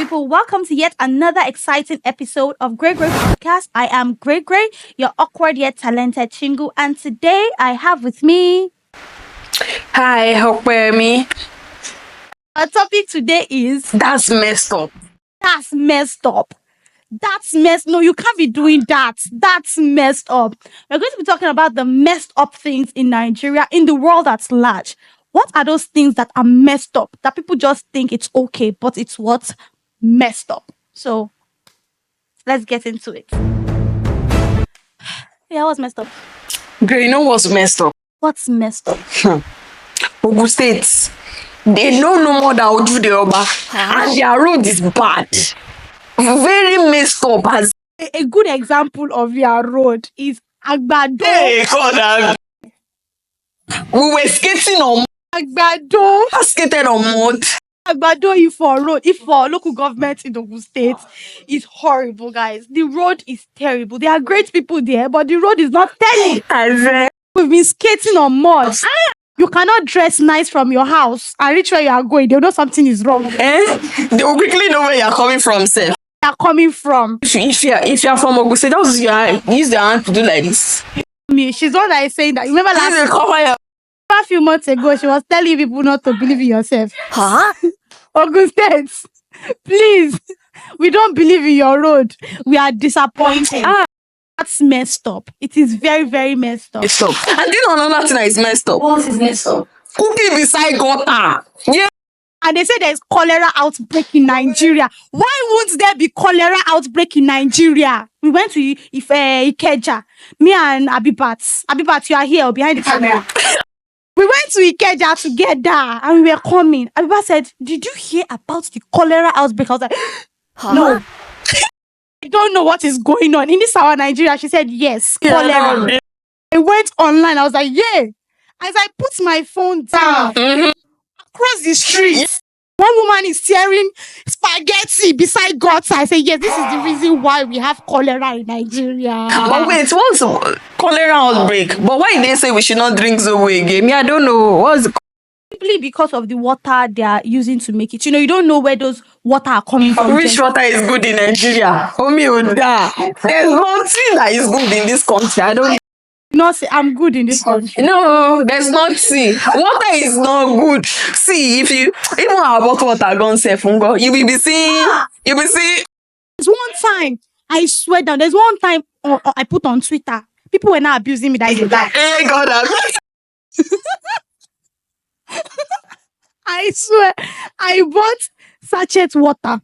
people. Welcome to yet another exciting episode of GreyGray podcast. I am GreyGray, your awkward yet talented Chingu, and today I have with me... Hi, Opeyemi. Our topic today is... That's messed up. That's messed up. No, you can't be doing that. That's messed up. We're going to be talking about the messed up things in Nigeria, in the world at large. What are those things that are messed up that people just think it's okay, but it's what's messed up? So let's get into it. Yeah, what's messed up? Girl, you know what's messed up? What's messed up? Ogun State. They don't know more than Oju the Oba. And their road is bad. Very messed up. A good example of your road is Agbado. Hey, God. We were skating on Agbado. I skated on mud. Agbado Ifo road, Ifo local government in Ogun State is horrible, guys. The road is terrible. There are great people there, but the road is not telling. We've been skating on mud. You cannot dress nice from your house and reach where you are going. They'll know something is wrong. They will quickly know where you're coming from, sir. You're coming from. If you're from Ogun State, just use your hand to do like this. Me, she's the one that is saying that. Remember a few months ago, she was telling people not to believe in yourself. Huh? Ogun State, please, we don't believe in your road. We are disappointed. That's messed up. It is very, very messed up. Messed up. And you know another thing that is messed up. What is messed up? Cooking beside gutter. Yeah. And they say there's cholera outbreak in Nigeria. Why won't there be cholera outbreak in Nigeria? We went to Ikeja. Me and Abibat. Abibat, you are here behind the camera. We went to Ikeja together and we were coming. Abibat said, "Did you hear about the cholera outbreak?" I was like, no. I don't know what is going on. In this our Nigeria, she said, yes, cholera. Yeah. I went online. I was like, yeah. As I put my phone down, across the street, one woman is tearing spaghetti beside gutter. I said, yes, this is the reason why we have cholera in Nigeria. But wait, what's cholera outbreak? But why they say we should not drink Zoe again? Me, I don't know. What's simply because of the water they are using to make it. You know, you don't know where those water are coming from. Which water is good in Nigeria? There's nothing that is good in this country. I don't not say I'm good in this country. No, there's nothing. Water is not good. See, if you even our bottled water gone safe, you will be seeing. There's one time, I swear down, there's one time I put on Twitter. People were now abusing me that is a lie. Hey God, I swear, I bought sachet water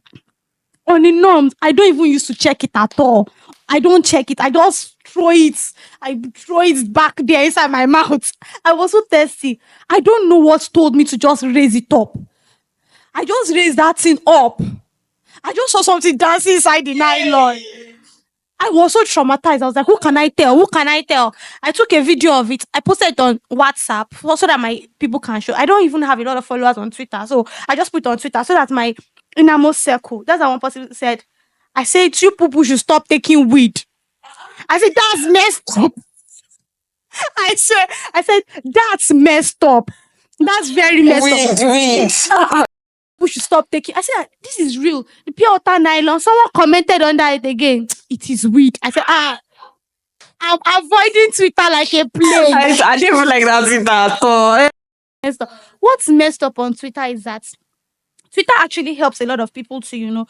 on the norms. I don't even used to check it at all. I don't check it. I just throw it. I throw it back there inside my mouth. I was so thirsty. I don't know what told me to just raise it up. I just raised that thing up. I just saw something dancing inside the nylon. I was so traumatized. I was like, who can I tell? I took a video of it. I posted it on WhatsApp so that my people can show. I don't even have a lot of followers on Twitter. So I just put it on Twitter so that my innermost circle. That's how one person said, I said, you people should stop taking weed. I said, that's messed up. I said, that's messed up. That's very messed up. Weed. We should stop taking. I said, this is real. The pure water nylon. Someone commented under it again. It is weed. I said, I'm avoiding Twitter like a plague. I didn't even like that Twitter at all. What's messed up on Twitter is that Twitter actually helps a lot of people to,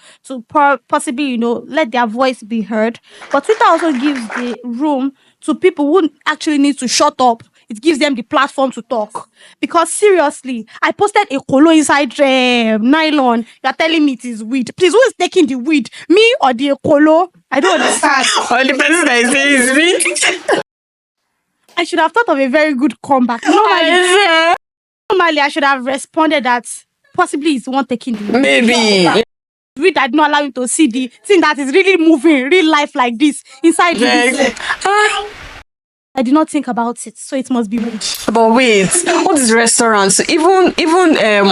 possibly, let their voice be heard. But Twitter also gives the room to people who actually need to shut up. It gives them the platform to talk. Because seriously, I posted a colo inside nylon. You're telling me it is weed. Please, who is taking the weed? Me or the colo? I don't understand. Or the person that is saying is weed. I should have thought of a very good comeback. Normally, I should have responded that possibly it's the one taking the weed. Maybe. Weed that did not allow you to see the thing that is really moving, real life like this inside the I did not think about it, so it must be weed. But wait, all these restaurants, even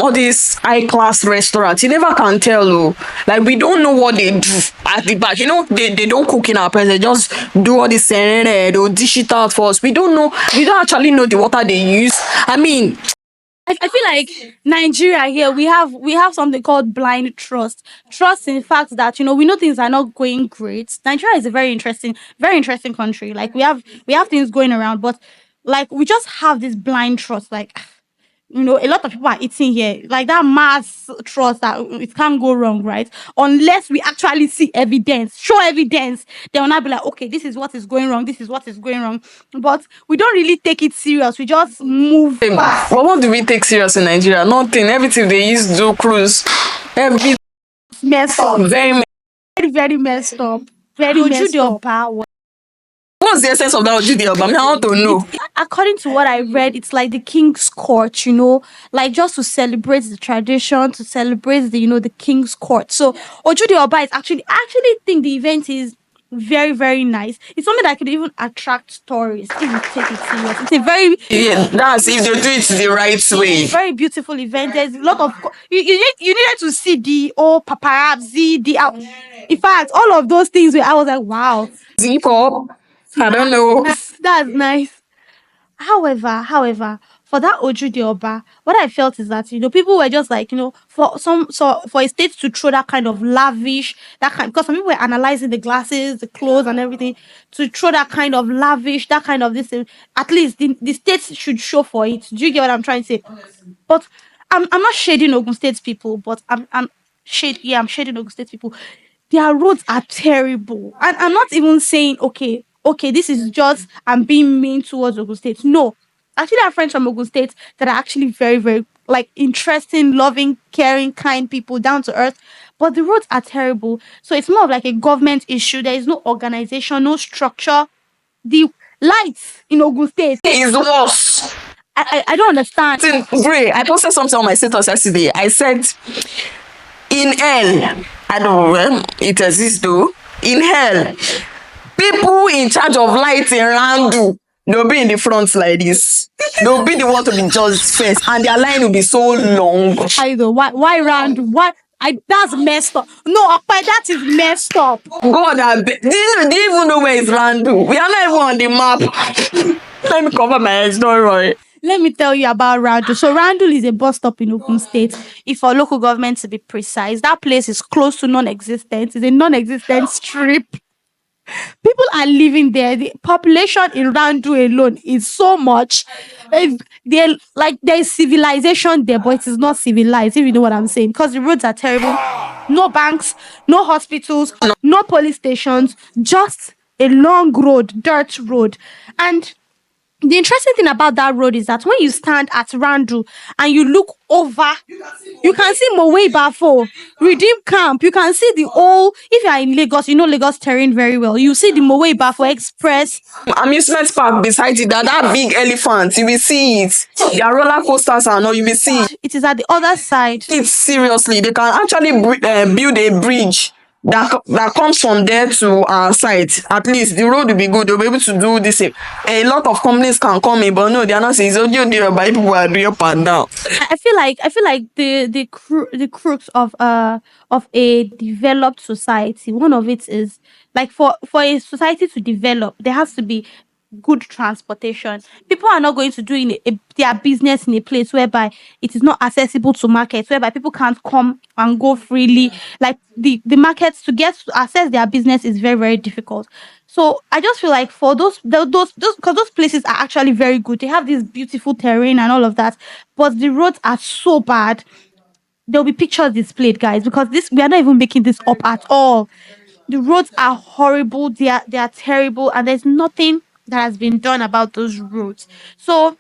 all these high class restaurants, you never can tell. Like we don't know what they do at the back. They don't cook in our presence. They just do all this they'll dish it out for us. We don't know. We don't actually know the water they use. I mean, I feel like Nigeria here we have something called blind trust. Trust in the fact that we know things are not going great. Nigeria is a very interesting country. Like we have things going around, but like we just have this blind trust. Like a lot of people are eating here. Like that mass trust that it can't go wrong, right? Unless we actually see evidence, show evidence, they will not be like, okay, this is what is going wrong, this is what is going wrong. But we don't really take it serious. We just move fast. But what do we take serious in Nigeria? Nothing. Everything they use do cruise. Every Messed up. very Very, very messed up. Very Ojú messed de up. what's the essence of that Ojude Oba? I want to know. According to what I read, it's like the king's court, like just to celebrate the tradition, to celebrate the king's court. So Ojude Oba is I actually think the event is very, very nice. It's something that could even attract tourists if you take it serious. It's a very Yeah, that's if they do it the right way. very beautiful event. There's a lot of you needed to see the paparazzi, in fact, all of those things where I was like, wow, Zip up. I don't know. that's nice. However, for that Ojude Oba, what I felt is that people were just like for a state to throw that kind of lavish that kind because some people were analyzing the glasses, the clothes, and everything to throw that kind of lavish that kind of this thing. At least the state should show for it. Do you get what I'm trying to say? But I'm not shading Ogun State people, but I'm shading Ogun State people. Their roads are terrible. And I'm not even saying, okay, this is just I'm being mean towards Ogun State. No. Actually, I have friends from Ogun State that are actually very, very like interesting, loving, caring, kind people, down to earth. But the roads are terrible. So it's more of like a government issue. There is no organization, no structure. The lights in Ogun State It's worse. I don't understand. Gray, I posted something on my status yesterday. I said, in hell, I don't know, it exists though. In hell, people in charge of lights in Randu, they'll be in the front like this. They'll be the one to be judged first, and their line will be so long. I know why round why I that's messed up. No, Okpa, that is messed up. God, do you even know where is Randu? We are not even on the map. Let me cover my head, don't worry. Let me tell you about Randall. So Randall is a bus stop in Ogun State. If for local government to be precise, that place is close to non-existent. It's a non-existent strip. People are living there. The population in Randall alone is so much. There's civilization there, but it is not civilized, if you know what I'm saying. Because the roads are terrible. No banks, no hospitals, no police stations, just a long road, dirt road. And the interesting thing about that road is that when you stand at Randu and you look over, you can see Mowe Bafo, Redeem Camp. You can see the whole. If you are in Lagos, you know Lagos terrain very well. You see the Mowe Bafo Express. Amusement park beside it, that big elephant, you will see it. Their roller coasters and all, you will see it. It is at the other side. It seriously, they can actually build a bridge that comes from there to our site. At least the road will be good. They'll be able to do this. A lot of companies can come in, but no, they are not saying it's only there by people who are doing up and down. I feel like the crux of a developed society. One of it is like for a society to develop, there has to be good transportation. People are not going to do their business in a place whereby it is not accessible to markets, whereby people can't come and go freely. Like the markets to get to access their business is very, very difficult. So I just feel like for those because those places are actually very good. They have this beautiful terrain and all of that, but the roads are so bad. There'll be pictures displayed, guys, because this we are not even making this up at all. The roads are horrible, they are terrible, and there's nothing that has been done about those roads. So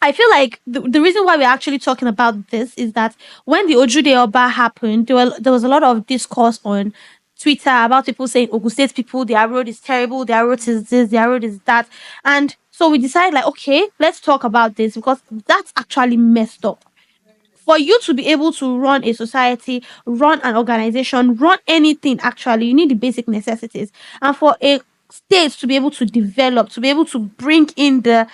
I feel like the reason why we're actually talking about this is that when the Ojude Oba happened, there was a lot of discourse on Twitter about people saying Ogun State people, their road is terrible, their road is this, their road is that. And so we decided like, okay, let's talk about this because that's actually messed up. For you to be able to run a society, run an organization, run anything, actually, you need the basic necessities. And for a state to be able to develop, to be able to bring in the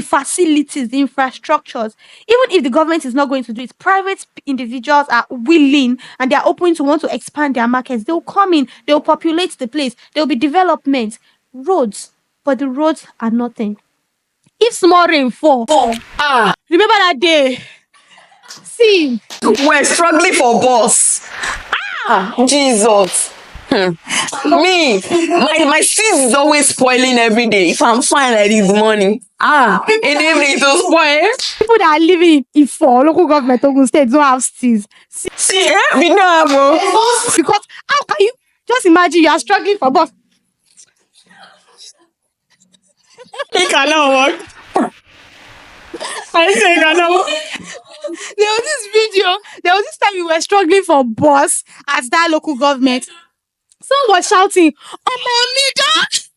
facilities, the infrastructures, even if the government is not going to do it, private individuals are willing and they are open to want to expand their markets. They'll come in, they'll populate the place, there'll be development, roads, but the roads are nothing. If small rain fall, Ah, remember that day? See, we're struggling for bus. Ah, Jesus. Me, my sis is always spoiling every day. If I'm fine like this morning, in the evening to spoil. people that are living in four local government Ogun State don't have steez. See, we don't have. Because how can you just imagine you are struggling for bus? It cannot work. I say it cannot work. There was this video, there was this time we were struggling for bus at that local government. Someone was shouting, "Omomida!"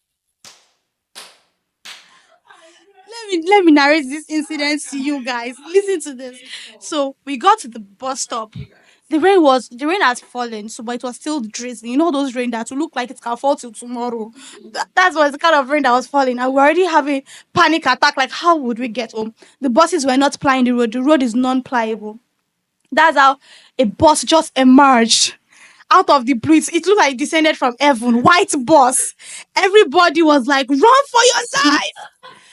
Let me narrate this incident to you guys. Listen to this. So we got to the bus stop. The rain has fallen, so but it was still drizzling. You know those rain that will look like it can fall till tomorrow. That's was the kind of rain that was falling. And we're already having panic attack. Like, how would we get home? The buses were not plying the road. The road is non-pliable. That's how a bus just emerged out of the blue. It looked like it descended from heaven. White bus. Everybody was like, "Run for your life!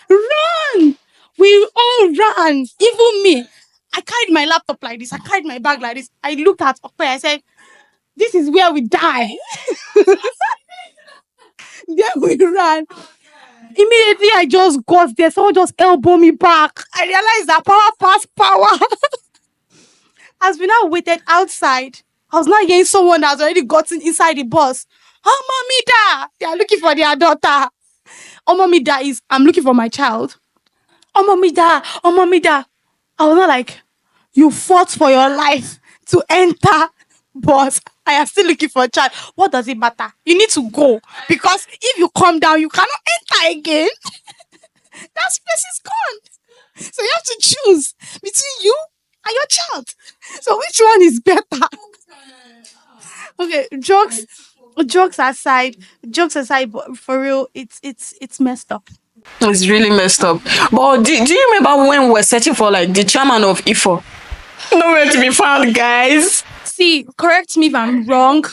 Run!" We all ran. Even me. I carried my laptop like this. I carried my bag like this. I looked at Okpe. I said, "This is where we die." Then we ran. Immediately, I just got there. Someone just elbowed me back. I realized that power passed power. As we now waited outside, I was now hearing someone that's already gotten inside the bus. "Oh, mommy, da!" They are looking for their daughter. "Oh, mommy, da" is, "I'm looking for my child." "Oh, mommy, da! Oh, mommy, da!" I was not like, "You fought for your life to enter bus. I am still looking for a child. What does it matter? You need to go. Because if you come down, you cannot enter again." That space is gone. So you have to choose between you and your child. So which one is better? Okay, jokes aside, but for real, it's messed up. It's really messed up. But do you remember when we were searching for like the chairman of IFO? Nowhere to be found, guys. See, correct me if I'm wrong.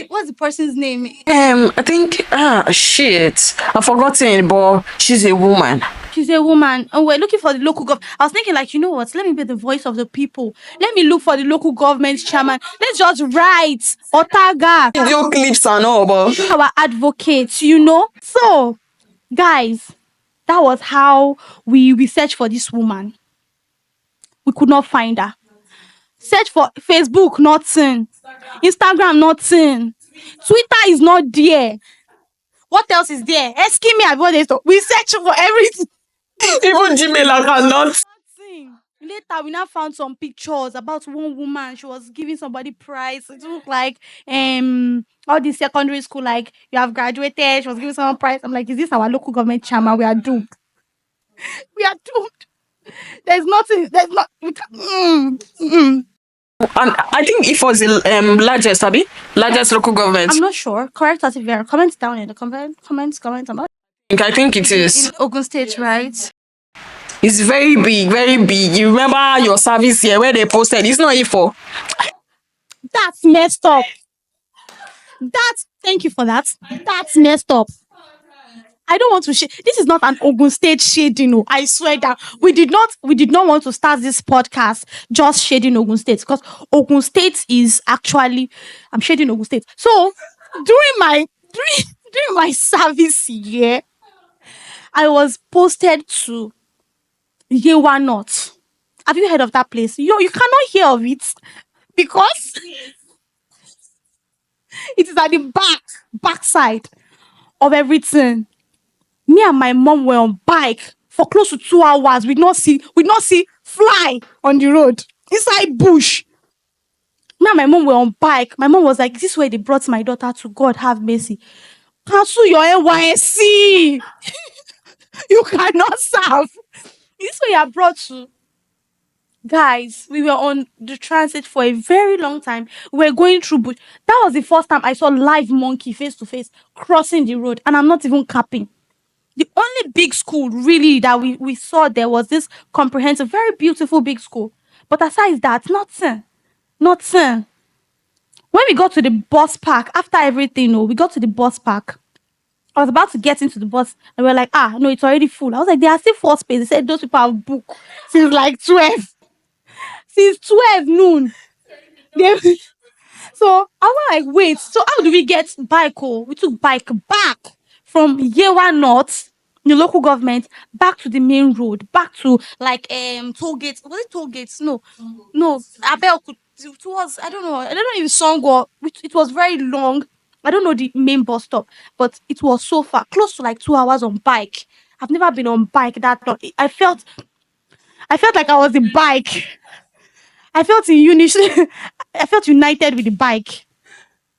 What's the person's name? I think shit. I've forgotten, but she's a woman. She's a woman. And we're looking for the local government. I was thinking, like, you know what? Let me be the voice of the people. Let me look for the local government chairman. Let's just write Otaga, Video clips and all, but our advocates, you know? So, guys, that was how we searched for this woman. We could not find her. Search for Facebook, nothing. Instagram, nothing. Twitter is not there. What else is there? Excuse me, what is we search for everything. even Gmail account not. Nothing. Later, we now found some pictures about one woman. She was giving somebody prize. It looked like all the secondary school, like you have graduated. She was giving someone prize. I'm like, is this our local government chairman? We are doomed. We are doomed. There's nothing. There's not. We can, And I think IFO was the largest, largest local government. I'm not sure. Correct us if you are. Comment down in the comments. About I think it is. in Ogun State, right? It's very big, very big. You remember your service here where they posted? It's not IFO. That's messed up. Thank you for that. That's messed up. I don't want to shade. This is not an Ogun State shading. No, I swear that we did not want to start this podcast just shading Ogun State, because Ogun State is actually, I'm shading Ogun State. So during my service here, I was posted to Yewa North. Have you heard of that place? You cannot hear of it because it is at the backside of everything. Me and my mom were on bike for close to 2 hours. We not see fly on the road inside bush. Me and my mom were on bike. My mom was like, "This is where they brought my daughter to. God have mercy. Cancel your NYSC. You cannot serve. This is where you are brought to." Guys, we were on the transit for a very long time. We were going through bush. That was the first time I saw live monkey face to face crossing the road, and I'm not even capping. The only big school really that we saw there was this comprehensive, very beautiful big school. But aside that, nothing. When we got to the bus park, after everything, we got to the bus park. I was about to get into the bus and we were like, no, it's already full. I was like, there are still 4 spaces. They said those people have booked since like 12. Since 12 noon. They, so I was like, wait, so how do we get bike? Oh, we took bike back from Yewa North, the local government, back to the main road, back to like toll gates. Was it toll gates? No, no. Abeokuta. It was, I don't know. I don't know if song or it was very long. I don't know the main bus stop, but it was so far, close to like 2 hours on bike. I've never been on bike that long. I felt like I was the bike. I felt in unison. I felt united with the bike.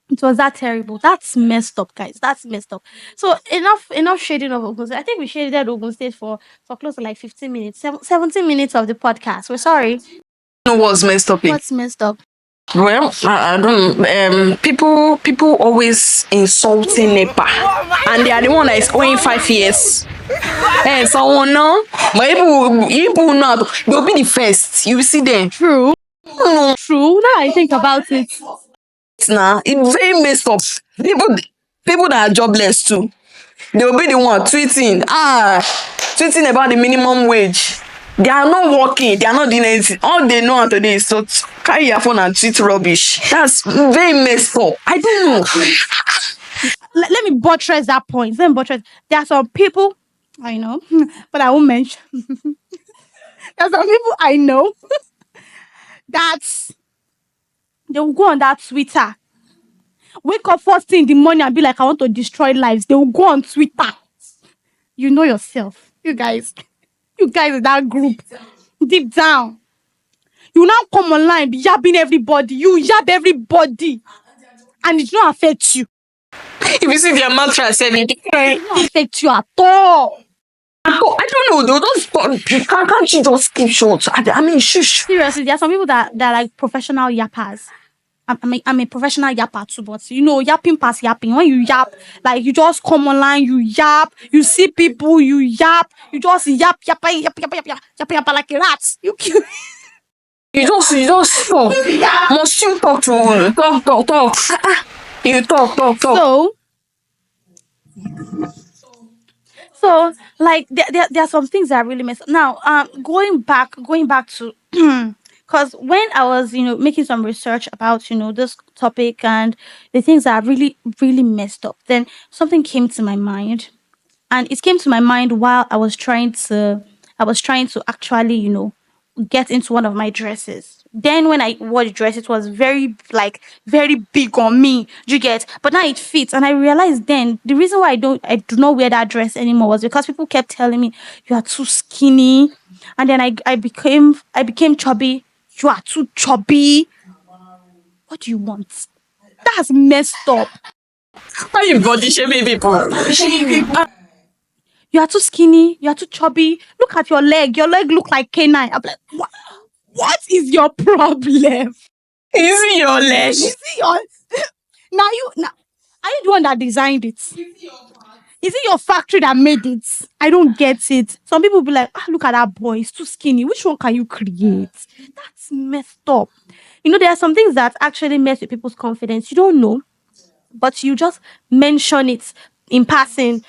It was that terrible. That's messed up, guys. That's messed up. So enough shading of Ogun State. I think we shaded Ogun State for close to like 15 minutes, 17 minutes of the podcast. We're sorry. know what's messed up? What's messed up? Well, I don't know. People always insulting NEPA, and they are the one that is owing 5 years. Hey, someone now, but people now they'll be the first. You see them. True. True. Now I think about it. Now it's very messed up. People that are jobless too, they'll be the one tweeting about the minimum wage. They are not working, they are not doing anything. All they know how to do is to carry your phone and tweet rubbish. That's very messed up. I don't know. Let me buttress that point. Let me buttress. There are some people I know, but I won't mention. There are some people I know that they will go on that Twitter, wake up first thing in the morning and be like, I want to destroy lives. They will go on Twitter. You know yourself. You guys in that group, deep down. You now come online, be yabbing everybody. You yab everybody. And it don't affect you. If you see their mantra, It don't affect you at all. I don't know. Can't you just keep short? I mean, shush. Seriously, there are some people that are like professional yappers. I'm a professional yapper too, but you know, yapping past yapping. When you yap, like you just come online, you yap, you see people, you yap, you just yap like a rat. You just talk. Must you talk to talk? You talk. So like there are some things that are really messed up. Now, going back to because when I was, making some research about, this topic and the things that are really, really messed up, then something came to my mind. And it came to my mind while I was trying to actually, get into one of my dresses. Then when I wore the dress, it was very like very big on me. Do you get? But now it fits, and I realized then the reason why I do not wear that dress anymore was because people kept telling me you are too skinny, and then I became chubby. You are too chubby. What do you want? That's messed up. Why you body shaming people? You are too skinny. You are too chubby. Look at your leg. Your leg look like canine. I'm like, what is your problem? You see your leg? You see your now. Are you the one that designed it? Is it your factory that made it? I don't get it. Some people be like, look at that boy. He's too skinny. Which one can you create? That's messed up. There are some things that actually mess with people's confidence. You don't know, but you just mention it in passing.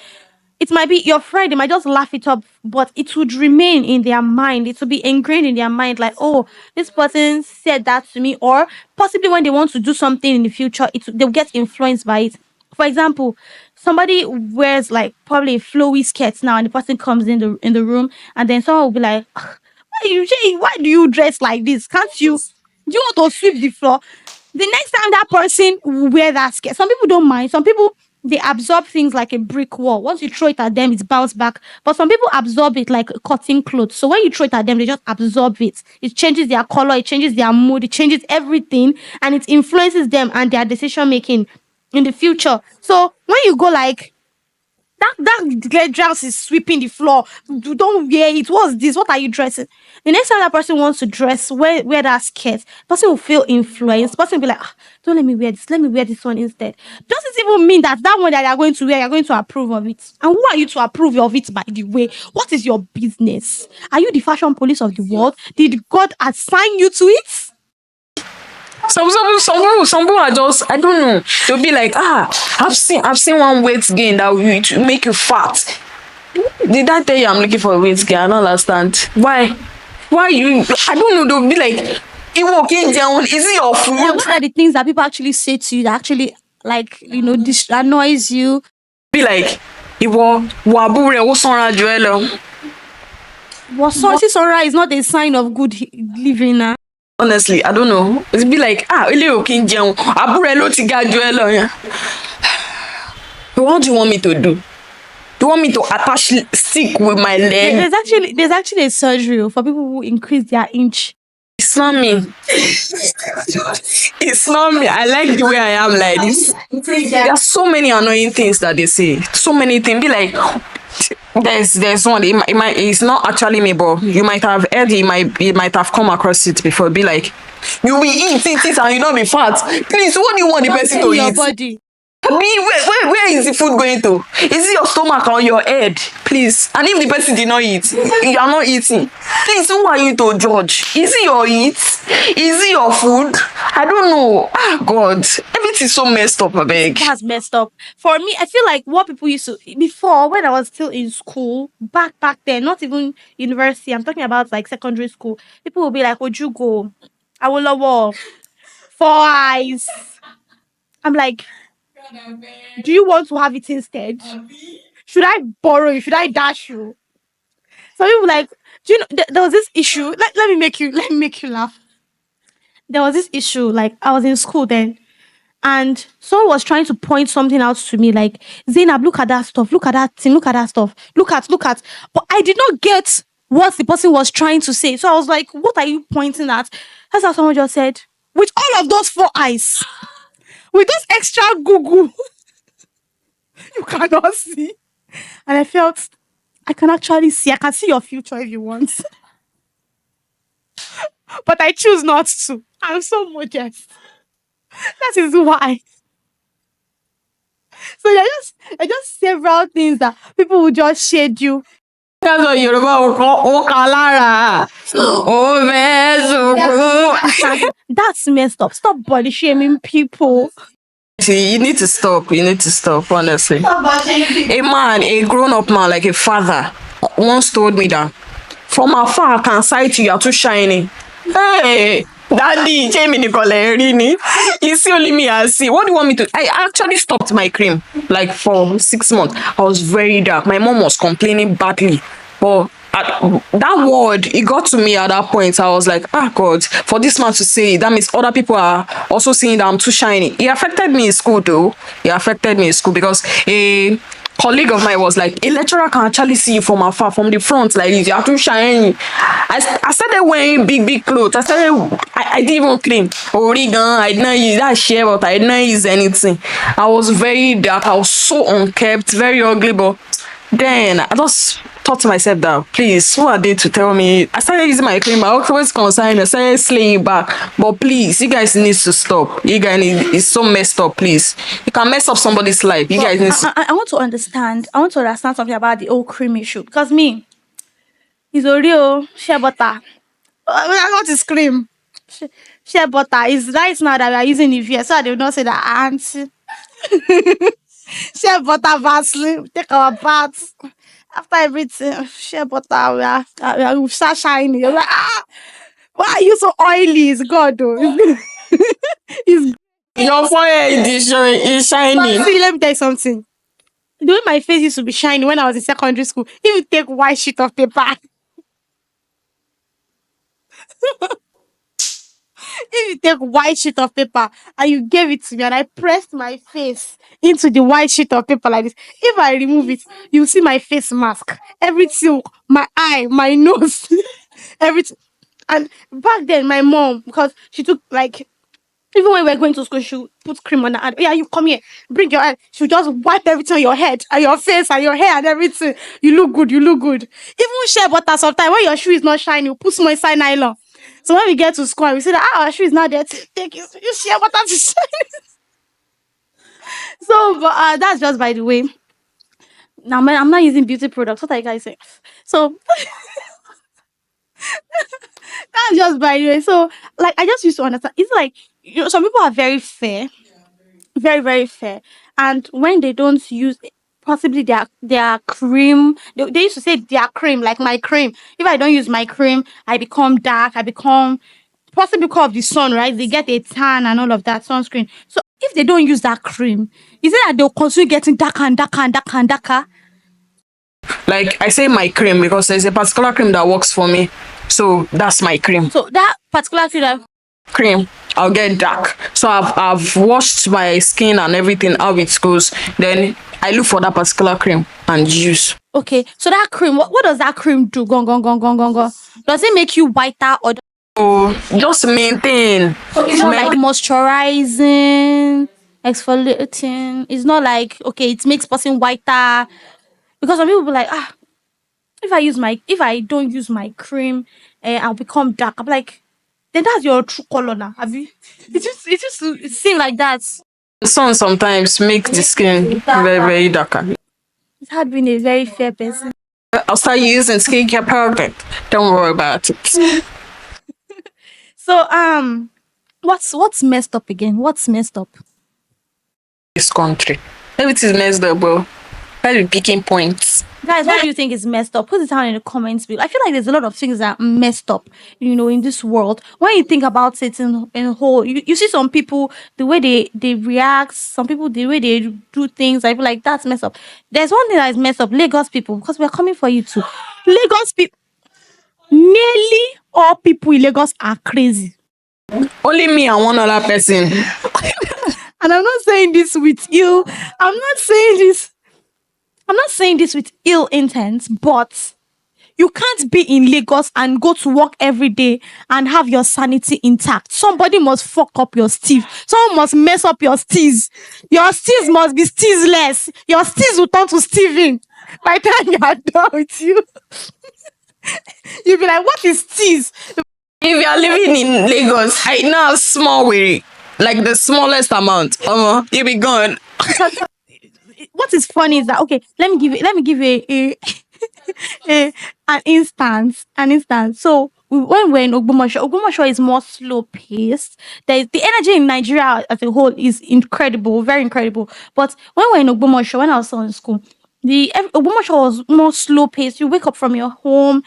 It might be your friend, they might just laugh it up, but it would remain in their mind. It would be ingrained in their mind, like, oh, this person said that to me, or possibly when they want to do something in the future, they'll get influenced by it. For example, somebody wears like probably a flowy skirt now, and the person comes in the room, and then someone will be like, why do you dress like this? Can't you? Do you want to sweep the floor? The next time that person will wear that skirt, some people don't mind. Some people they absorb things like a brick wall. Once you throw it at them, it bounces back. But some people absorb it like cotton clothes. So when you throw it at them, they just absorb it. It changes their color, it changes their mood, it changes everything, and it influences them and their decision making in the future. So when you go like that girl dress is sweeping the floor. You don't wear it. What's this? What are you dressing? The next time that person wants to dress, wear that skirt, person will feel influenced. Person will be like, don't let me wear this. Let me wear this one instead. Doesn't even mean that one that you're going to wear, you're going to approve of it. And who are you to approve of it, by the way? What is your business? Are you the fashion police of the world? Did God assign you to it? Some people are just, I don't know. They'll be like, I've seen one weight gain that will make you fat. Did I tell you I'm looking for a weight gain? I don't understand. Why you? I don't know. They'll be like, Iwo down. Is it your Yeah, food? what are the things that people actually say to you that actually like annoys you? Be like, Iwo wabure wo sanra ju ẹ lọ. Well, Sora is not a sign of good living. Honestly, I don't know. It'd be like, ilé ò kí ń jẹun. Àbúrò ẹ ló ti ga ju ẹ lọ yẹn. What do you want me to do? Do you want me to attach stick with my leg? There's actually a surgery for people who increase their inch. It's not me. It's not me. I like the way I am like this. There are so many annoying things that they say. So many things. Be like, there's one. It's not actually me, but you might have heard it. You might have come across it before. Be like, you will eat, and you don't be fat. Please, what do you want the person to Your eat? body. Where is the food going to? Is it your stomach or your head? Please. And if the person did not eat, you are not eating. Please, who are you to judge? Is it your eat? Is it your food? I don't know. God. Everything's so messed up, I beg. That's messed up. For me, I feel like what people used to before when I was still in school, back then, not even university, I'm talking about like secondary school, people will be like, would you go? I will love 4 eyes. I'm like, do you want to have it instead? Should I borrow you? Should I dash you? Some people like, do you know there was this issue? Let me make you laugh. There was this issue, like I was in school then, and someone was trying to point something out to me, like, Zainab, look at that stuff, look at that thing, look at that stuff, look at. But I did not get what the person was trying to say. So I was like, what are you pointing at? That's how someone just said, with all of those 4 eyes, with those extra Google, you cannot see. And I felt I can actually see. I can see your future if you want. But I choose not to. I'm so modest. That is why. So there are just several things that people will just shade you. That's what Yoruba will call Lara. That's messed up. Stop body shaming people. See, you need to stop. You need to stop, honestly. A grown-up man, like a father, once told me that from afar I can sight you are too shiny. Hey, daddy, Jamie Nicolerini. You see only me I see. What do you want me to? I actually stopped my cream like for 6 months. I was very dark. My mom was complaining badly, but that word, it got to me at that point. I was like, God, for this man to say it, that means other people are also saying that I'm too shiny. It affected me in school though. It affected me in school because a colleague of mine was like, a lecturer can actually see you from afar, from the front, like this. You are too shiny. I started wearing big clothes. I didn't even clean. Oregon, I didn't use that share, but I didn't use anything. I was very dark. I was so unkept, very ugly, but then I just thought to myself that, please, who are they to tell me? I started using my cream. I always consigned. I started slaying back. But please, you guys need to stop. You guys it's so messed up. Please, you can mess up somebody's life. You guys need to. I want to understand. I want to understand something about the old cream issue because me, it's a real shea butter. What is cream? Shea butter is right now that we are using Nivea, so they will not say that auntie. Shea butter Vaseline, take our baths. After everything, shea butter, we start shining. You're like, why are you so oily? It's God, though. It's Your forehead is shining. See, let me tell you something. The way my face used to be shiny when I was in secondary school, if you take white sheet of paper, if you take white sheet of paper and you gave it to me and I pressed my face into the white sheet of paper like this, if I remove it, you see my face mask, everything, my eye, my nose, everything. And back then, my mom, because she took like, even when we were going to school, she would put cream on her hand. Yeah, you come here, bring your hand. She'll just wipe everything on your head and your face and your hair and everything. You look good, you look good. Even shea butter sometimes when your shoe is not shiny, you put small inside nylon. So when we get to school, we say that our shoe is not there. Take you shea butter to shine. So, but that's just by the way. Now, man, I'm not using beauty products. What are you guys saying? So that's just by the way. So, like, I just used to understand. It's like some people are very fair, very very fair, and when they don't use possibly their cream, they used to say their cream, like my cream. If I don't use my cream, I become dark, I become, possibly because of the sun, right? They get a tan and all of that sunscreen. So if they don't use that cream, is it that they'll continue getting darker and darker and darker and darker? Like I say my cream because there's a particular cream that works for me. So that's my cream. So that particular cream that, Cream, I'll get dark. So I've washed my skin and everything how it goes. Then I look for that particular cream and use. okay, so that cream, what does that cream do? Gong gong gong gong gong gong. Does it make you whiter, or Oh, just maintain. it's not like moisturizing, exfoliating? It's not like, okay, it makes person whiter. Because some people be like, if I don't use my cream, I'll become dark. I'm like, then that's your true color now. Have you? It seems like that. The sun sometimes makes the skin very, very darker. It's hard being a very fair person. I'll start using skincare product. Don't worry about it. So what's messed up again? What's messed up? This country. Everything's messed up, bro. Try be picking points. Guys, what do you think is messed up? Put it down in the comments below. I feel like there's a lot of things that are messed up, in this world. When you think about it in whole, you see some people, the way they react, some people, the way they do things, I feel like that's messed up. There's one thing that is messed up, Lagos people, because we're coming for you too. Lagos people, nearly all people in Lagos are crazy. Only me and one other person. And I'm not saying this with ill. I'm not saying this with ill intent, but you can't be in Lagos and go to work every day and have your sanity intact. Somebody must fuck up your steez. Someone must mess up your steez. Your steez must be steezless. Your steez will turn to Steven. By the time you are done with you, you'll be like, what is steez? If you are living in Lagos, I know a small way, like the smallest amount. You'll be gone. What is funny is that, okay, let me give a an instance. So when we're in Ogbomoso is more slow paced. There's the energy in Nigeria as a whole is incredible, very incredible. But when we're in Ogbomoso, when I was still in school, Ogbomoso was more slow paced. You wake up from your home,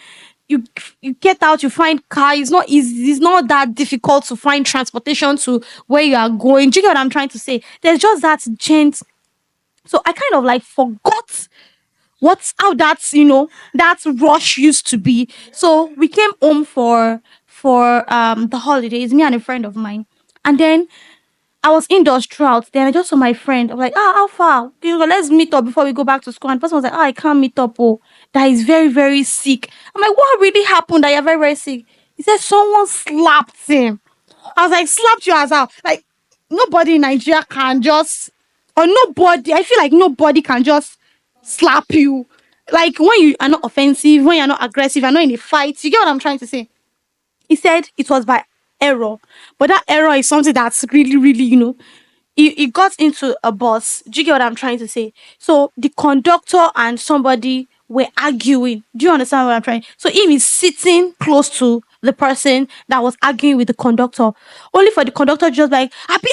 you you get out, you find car. It's not easy. It's not that difficult to find transportation to where you are going. Do you get what I'm trying to say? There's just that change. So I kind of like forgot what's how that's that rush used to be. So we came home for the holidays, me and a friend of mine, and then I was indoors throughout. Then I just saw my friend. I'm like, how far? Let's meet up before we go back to school. And the person was like, I can't meet up. Oh, that is very very sick. I'm like, what really happened that you're very very sick? He said someone slapped him. I was like, slapped you as well. Like, nobody in Nigeria can just, or nobody, I feel like nobody can just slap you. Like, when you are not offensive, when you're not aggressive, you're not in a fight. You get what I'm trying to say? He said it was by error. But that error is something that's really, really, he got into a bus. Do you get what I'm trying to say? So the conductor and somebody were arguing. Do you understand what I'm trying? So he is sitting close to the person that was arguing with the conductor. Only for the conductor just like, happy,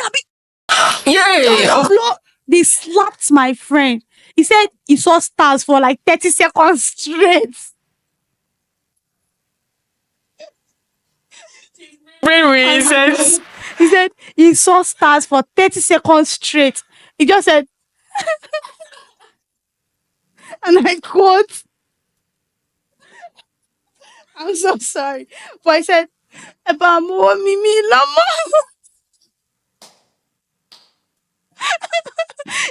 Yeah. they slapped my friend. He said he saw stars for like 30 seconds straight. Really says. He said he saw stars for 30 seconds straight. He just said, and I quote, I'm so sorry. But I said, "Eba mo mimi lama."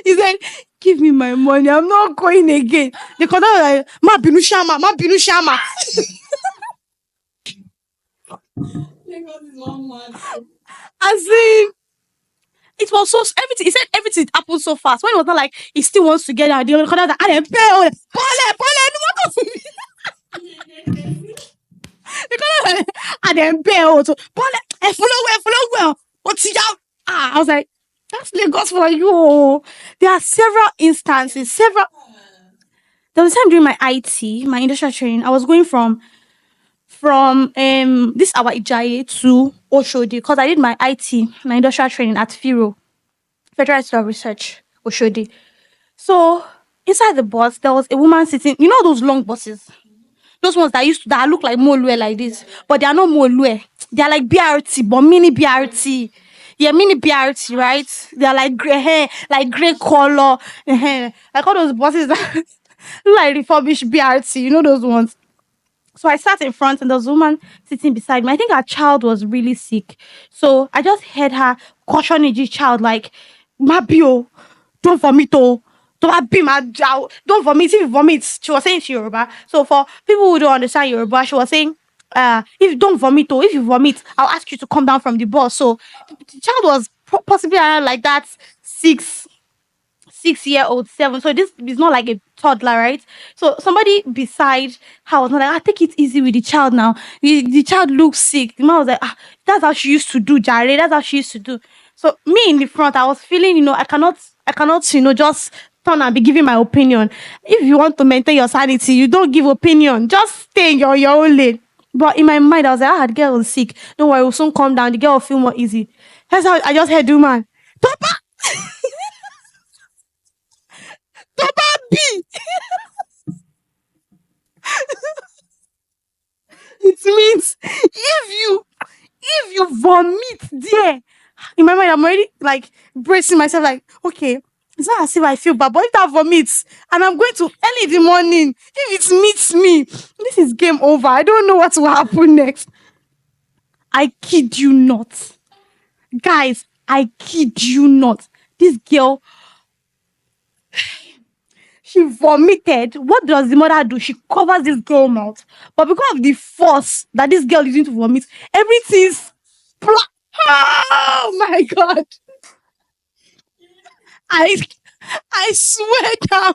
He said, give me my money. I'm not going again. The conductor was like, ma binu shama, ma binu shama. As in, it was so everything. He said everything happened so fast. When it was not like he still wants to get out, the conductor was like, I didn't pay. Pole, no one. The conductor was like, I didn't pay. Pole, follow well. What's it out? I was like, that's Lagos for you. Oh. There are several instances, There was a time during my IT, my industrial training, I was going from this our Ijaye to Oshodi because I did my IT, my industrial training at FIRO, Federal Institute of Research, Oshodi. So inside the bus, there was a woman sitting. You know those long buses, those ones that look like Molue like this, but they are not Molue. They are like BRT, but mini BRT. Yeah, mini BRT, right? They are like gray hair, like gray color, like all those buses that look like refurbished BRT. You know those ones. So I sat in front and there was a woman sitting beside me. I think her child was really sick. So I just heard her cautioning the child, like, Mabio, don't vomit, oh. Don't be my child. Don't vomit. If you vomit, she was saying to Yoruba. So for people who don't understand Yoruba, she was saying, if you don't vomit, oh, if you vomit, I'll ask you to come down from the bus. So the child was possibly around like that, 6 year old, 7. So this is not like a toddler, right? So somebody beside her was not like, take it easy with the child now. The child looks sick. The man was like, that's how she used to do, Jare. That's how she used to do. So me in the front, I was feeling, I cannot, just turn and be giving my opinion. If you want to maintain your sanity, you don't give opinion. Just stay in your own lane. But in my mind, I was like, the girl was sick. Don't worry, we'll soon calm down. The girl will feel more easy. That's how I just heard the man. Papa, Papa B. It means if you vomit there, in my mind, I'm already like bracing myself, like, okay, it's not as if I feel bad, but if that vomits and I'm going to early in the morning, if it meets me, this is game over. I don't know what will happen next. I kid you not. Guys, I kid you not. This girl, she vomited. What does the mother do? She covers this girl mouth. But because of the force that this girl is using to vomit, everything's oh my god. I I swear down.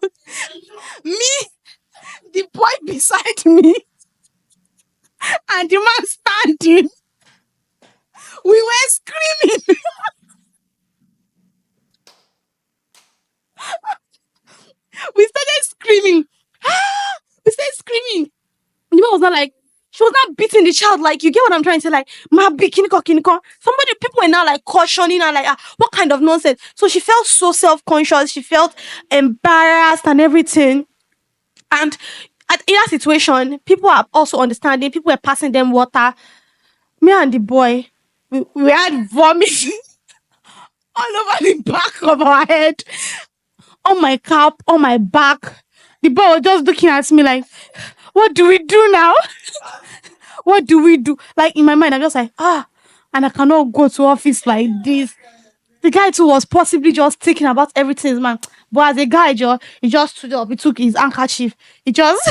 Me, the boy beside me, and the man standing. We were screaming. We started screaming. We started screaming. The man was not like, she was not beating the child, like, you get what I'm trying to say, like, ma be kiniko kiniko. Somebody, people were now like cautioning her, like, what kind of nonsense. So she felt so self-conscious, she felt embarrassed and everything. And in that situation, people are also understanding, people were passing them water. Me and the boy, we had vomit all over the back of our head, on my cap, on my back. The boy was just looking at me like, what do we do now? What do we do? Like in my mind, I'm just like, and I cannot go to office like this. The guy too was possibly just thinking about everything, man. But as a guy, he just stood up, he took his handkerchief, he just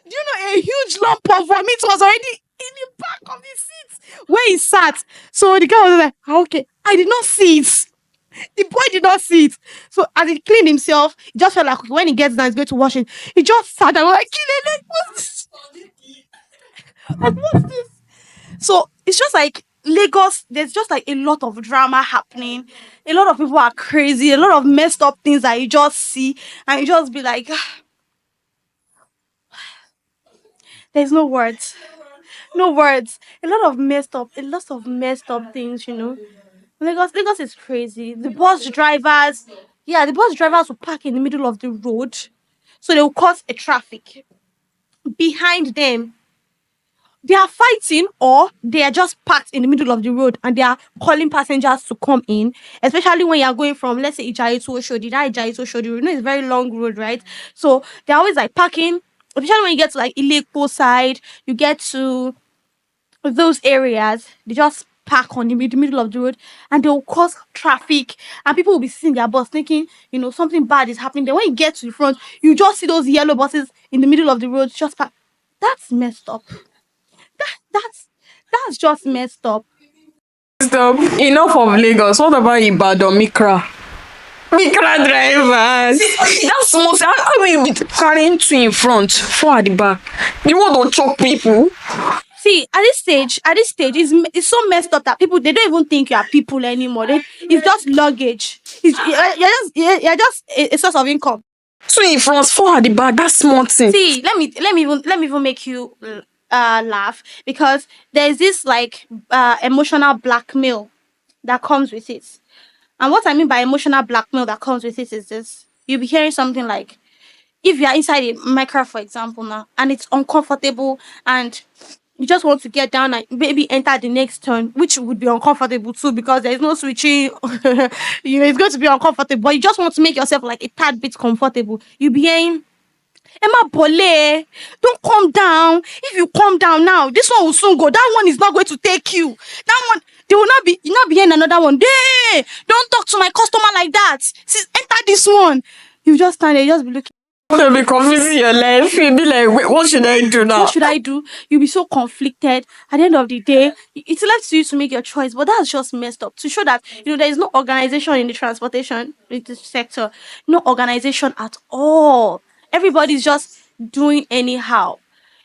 do you know a huge lump of vomit was already in the back of the seat where he sat. So the guy was like, okay, I did not see it. The boy did not see it. So as he cleaned himself, he just felt like when he gets down, he's going to wash it. He just sat and was like, "Kilele, what's this? Like, what's this?" So it's just like Lagos, there's just like a lot of drama happening. A lot of people are crazy, a lot of messed up things that you just see, and you just be like, there's no words. No words. A lot of messed up things. Lagos is crazy. The bus drivers will park in the middle of the road, so they will cause a traffic. Behind them, they are fighting, or they are just parked in the middle of the road and they are calling passengers to come in. Especially when you are going from, let's say, Ijayi to Oshodi. That Ijayi to Oshodi, it's a very long road, right? So they're always like parking. Especially when you get to like Ilekpo side, you get to those areas, they just park on the middle of the road and they'll cause traffic, and people will be sitting in their bus thinking, something bad is happening. Then when you get to the front, you just see those yellow buses in the middle of the road just park. That's messed up. That's just messed up. Stop. Enough of Lagos. What about Ibadan, Mikra? Mikra drivers. That's most. How will you be carrying two in front, four at the back? You want to choke people? See, at this stage, it's so messed up that people, they don't even think you are people anymore. It's just luggage. you're just a source of income. So in France, four at the back, that's small thing. See, let me even make you laugh, because there's this like emotional blackmail that comes with it. And what I mean by emotional blackmail that comes with it is this: you'll be hearing something like, if you are inside a micro, for example, now, and it's uncomfortable, and you just want to get down and maybe enter the next turn, which would be uncomfortable too, because there is no switching. It's going to be uncomfortable, but you just want to make yourself like a tad bit comfortable. You'll be hearing, Emma Bole, don't calm down. If you calm down now, this one will soon go. That one is not going to take you. That one, they will not be, you not be hearing another one. Hey, don't talk to my customer like that. See, enter this one. You just stand there, you just be looking. You'll be confusing your life. You'll be like, wait, what should I do now? What should I do? You'll be so conflicted. At the end of the day, it's left to you to make your choice. But that's just messed up. To show that there is no organization in the transportation sector, no organization at all. Everybody's just doing anyhow.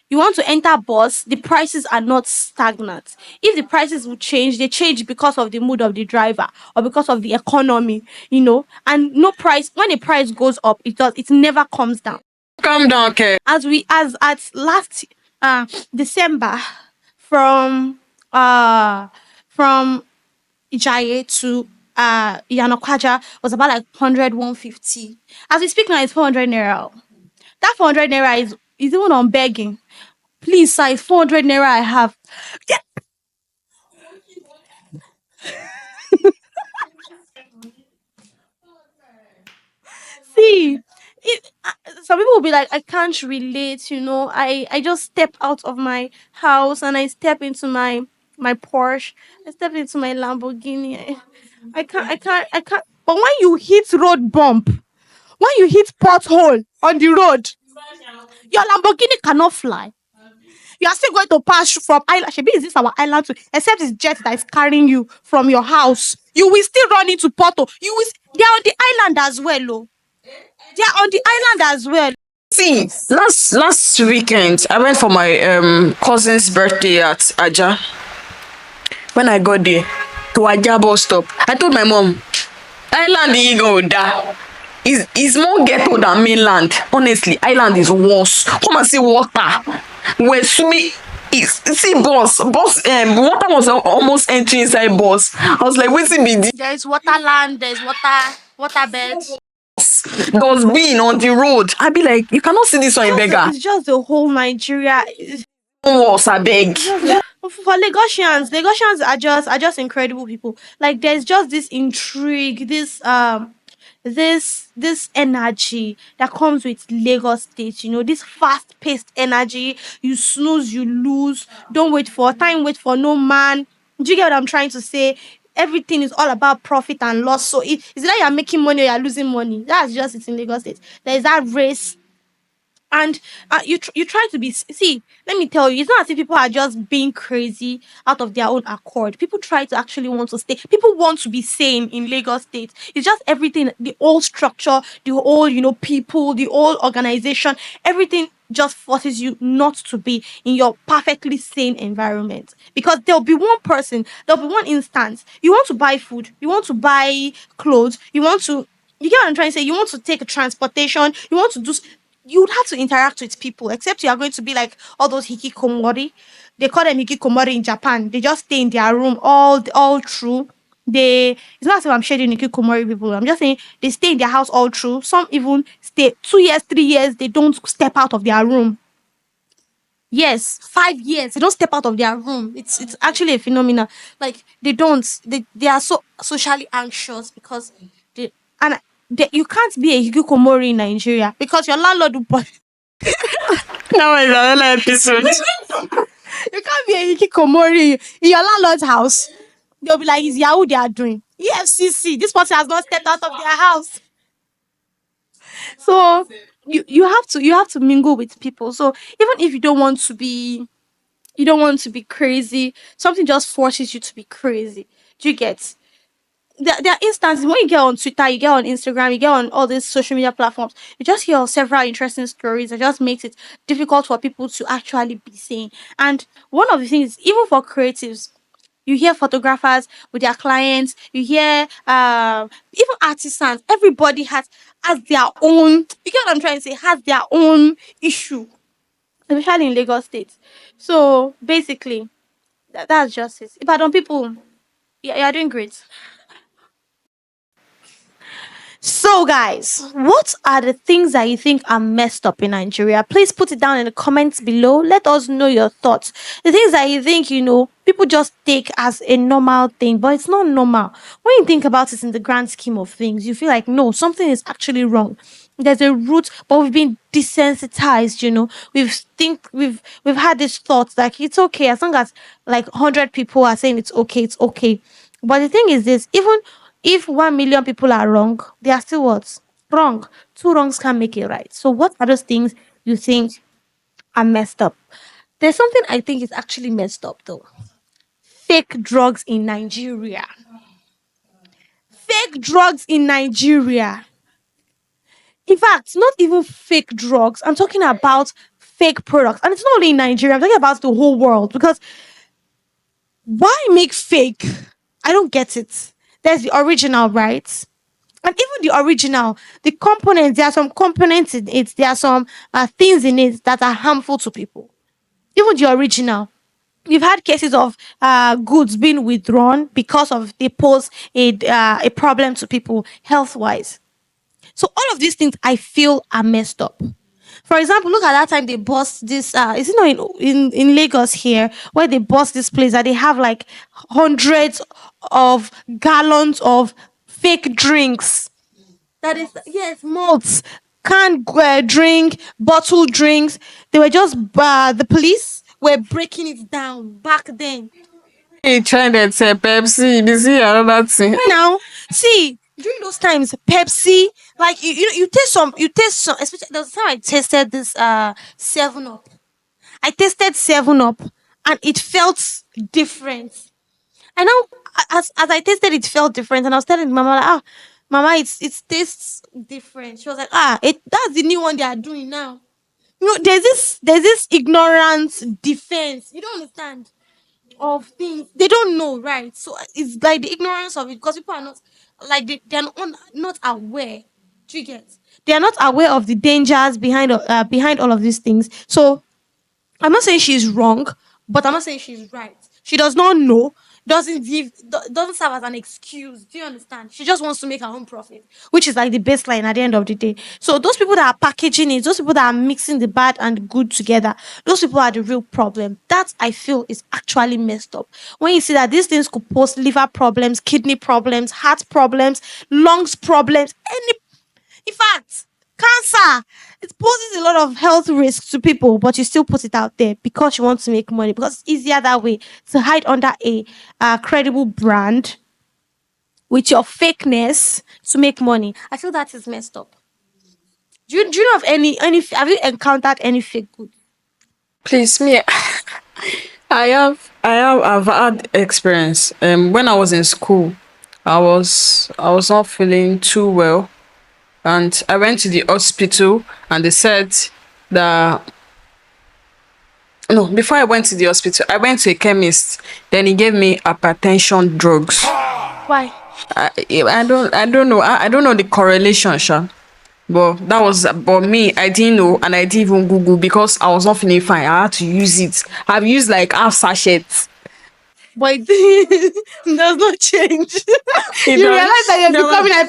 You want to enter bus, the prices are not stagnant. If the prices will change, they change because of the mood of the driver or because of the economy. And no price, when a price goes up, it never comes down. Calm down, okay. As at last December, from uh from Ijaye to Yanokwaja was about like 100, 150. As we speak now, it's 400 naira. That 400 naira is even on begging. Please, sir, it's 400 naira I have. Yeah, see, some people will be like, I can't relate. I just step out of my house and I step into my Porsche. I step into my Lamborghini. I can't. But when you hit road bump, when you hit pothole on the road, your Lamborghini cannot fly. You are still going to pass from island. Shebi, is this our island too? Except it's jet that is carrying you from your house. You will still run into Porto. They are on the island as well, oh. They are on the island as well. See, last weekend, I went for my cousin's birthday at Aja. When I got there, to Aja bus stop, I told my mom, island you go da. Is more ghetto than mainland. Honestly, island is worse. Come and see water. We're swimming. See bus water was almost entering inside bus. I was like, waiting be this. There is waterland, there's water beds. Dustbin on the road. I be like, you cannot see this one in beggar. It's just the whole Nigeria. Was I beg. For Lagosians are just incredible people. Like, there's just this intrigue, this energy that comes with Lagos State. This fast-paced energy. You snooze, you lose. Don't wait for time, wait for no man. Do you get what I'm trying to say? Everything is all about profit and loss. So it's either you're making money or you're losing money. That's just it in Lagos State. There is that race, and you try to see, let me tell you, it's not as if people are just being crazy out of their own accord. People try to actually want to stay. People want to be sane in Lagos State. It's just everything, the old structure, the old people, the old organization, everything just forces you not to be in your perfectly sane environment, because there'll be one instance, you want to buy food, you want to buy clothes, you get what I'm trying to say, you want to take a transportation, you would have to interact with people, except you are going to be like all those hikikomori. They call them hikikomori in Japan. They just stay in their room all through. It's not as if I'm shading hikikomori people. I'm just saying they stay in their house all through. Some even stay 2 years, 3 years. They don't step out of their room. Yes, 5 years. They don't step out of their room. It's actually a phenomenon. Like, they don't. They are so socially anxious because they and you can't be a hikikomori in Nigeria because your landlord will Now is another episode. you can't be a hikikomori in your landlord's house. They'll be like, it's Yahoo they are doing. EFCC, this person has not stepped out of their house. So you have to mingle with people. So even if you don't want to be crazy, something just forces you to be crazy. Do you get? There are instances when you get on Twitter, you get on Instagram, you get on all these social media platforms, you just hear of several interesting stories that just makes it difficult for people to actually be sane. And one of the things, even for creatives, You hear photographers with their clients. You hear even artisans. Everybody has their own. You get what I'm trying to say? Has their own issue, especially in Lagos State. So basically, that's just it. Ibadan people, yeah, you're doing great. So, guys, what are the things that you think are messed up in Nigeria? Please put it down in the comments below. Let us know your thoughts. The things that you think, people just take as a normal thing, but it's not normal. When you think about it in the grand scheme of things, you feel like, no, something is actually wrong. There's a root, but we've been desensitized. We've had this thought like it's okay as long as like 100 people are saying it's okay. But the thing is this: even if 1 million people are wrong, they are still what? Wrong. Two wrongs can't make it right. So what are those things you think are messed up? There's something I think is actually messed up though. Fake drugs in Nigeria. Fake drugs in Nigeria. In fact, not even fake drugs. I'm talking about fake products. And it's not only in Nigeria, I'm talking about the whole world. Because why make fake? I don't get it. There's the original, right? And even the original, the components, there are some components in it, there are some things in it that are harmful to people. Even the original. We've had cases of goods being withdrawn because of they pose a problem to people health wise. So all of these things I feel are messed up. For example, look at that time they bust this. Is it not in Lagos here where they bust this place that they have like hundreds of gallons of fake drinks. That is, yes, malts, canned drink, bottle drinks. They were just the police were breaking it down back then. He trended say Pepsi, this is another thing. Now, see, during those times, Pepsi, like you taste some. Especially there was time I tasted this 7 Up. I tasted 7 Up, and it felt different. And now, as I tasted, it felt different, and I was telling Mama, like, Mama, it tastes different. She was like, that's the new one they are doing now. There's this ignorance defense. You don't understand of things. They don't know, right? So it's like the ignorance of it because people are not like they're not aware. Do you get? They are not aware of the dangers behind all of these things. So I'm not saying she's wrong, but I'm not saying she's right. She does not know, doesn't serve as an excuse. Do you understand? She just wants to make her own profit, which is like the baseline at the end of the day. So those people that are packaging it, those people that are mixing the bad and the good together, those people are the real problem. That I feel is actually messed up. When you see that these things could cause liver problems, kidney problems, heart problems, lungs problems, any in fact, cancer, it poses a lot of health risks to people, but you still put it out there because you want to make money, because it's easier that way to hide under a credible brand with your fakeness to make money. I feel that is messed up. Do you know of any have you encountered any fake good? Please, me, I've had experience. When I was in school, I was not feeling too well, and I went to the hospital, and they said that no. Before I went to the hospital, I went to a chemist. Then he gave me hypertension drugs. Why? I don't know. I don't know the correlation, Sha. But me, I didn't know, and I didn't even Google because I was not feeling fine. I had to use it. I've used like half sachets. But it does not change. It You does. realize that you're There becoming were,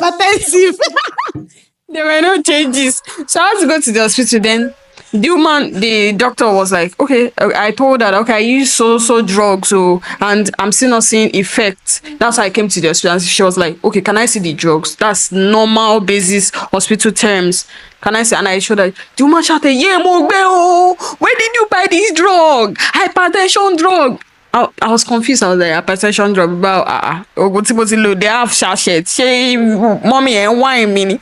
hypertensive. there were no changes. So I had to go to the hospital. Then the doctor was like, okay, I told her, okay, I use so drugs, so and I'm still not seeing effects. That's why I came to the hospital. And she was like, okay, can I see the drugs? That's normal basis hospital terms. Can I see? And I showed her. The woman shouted, yeah, Mogbe, oh, where did you buy this drug? Hypertension drug. I was confused. I was like, hypertension drug about load. They have sachet. Say, mommy and wine mini.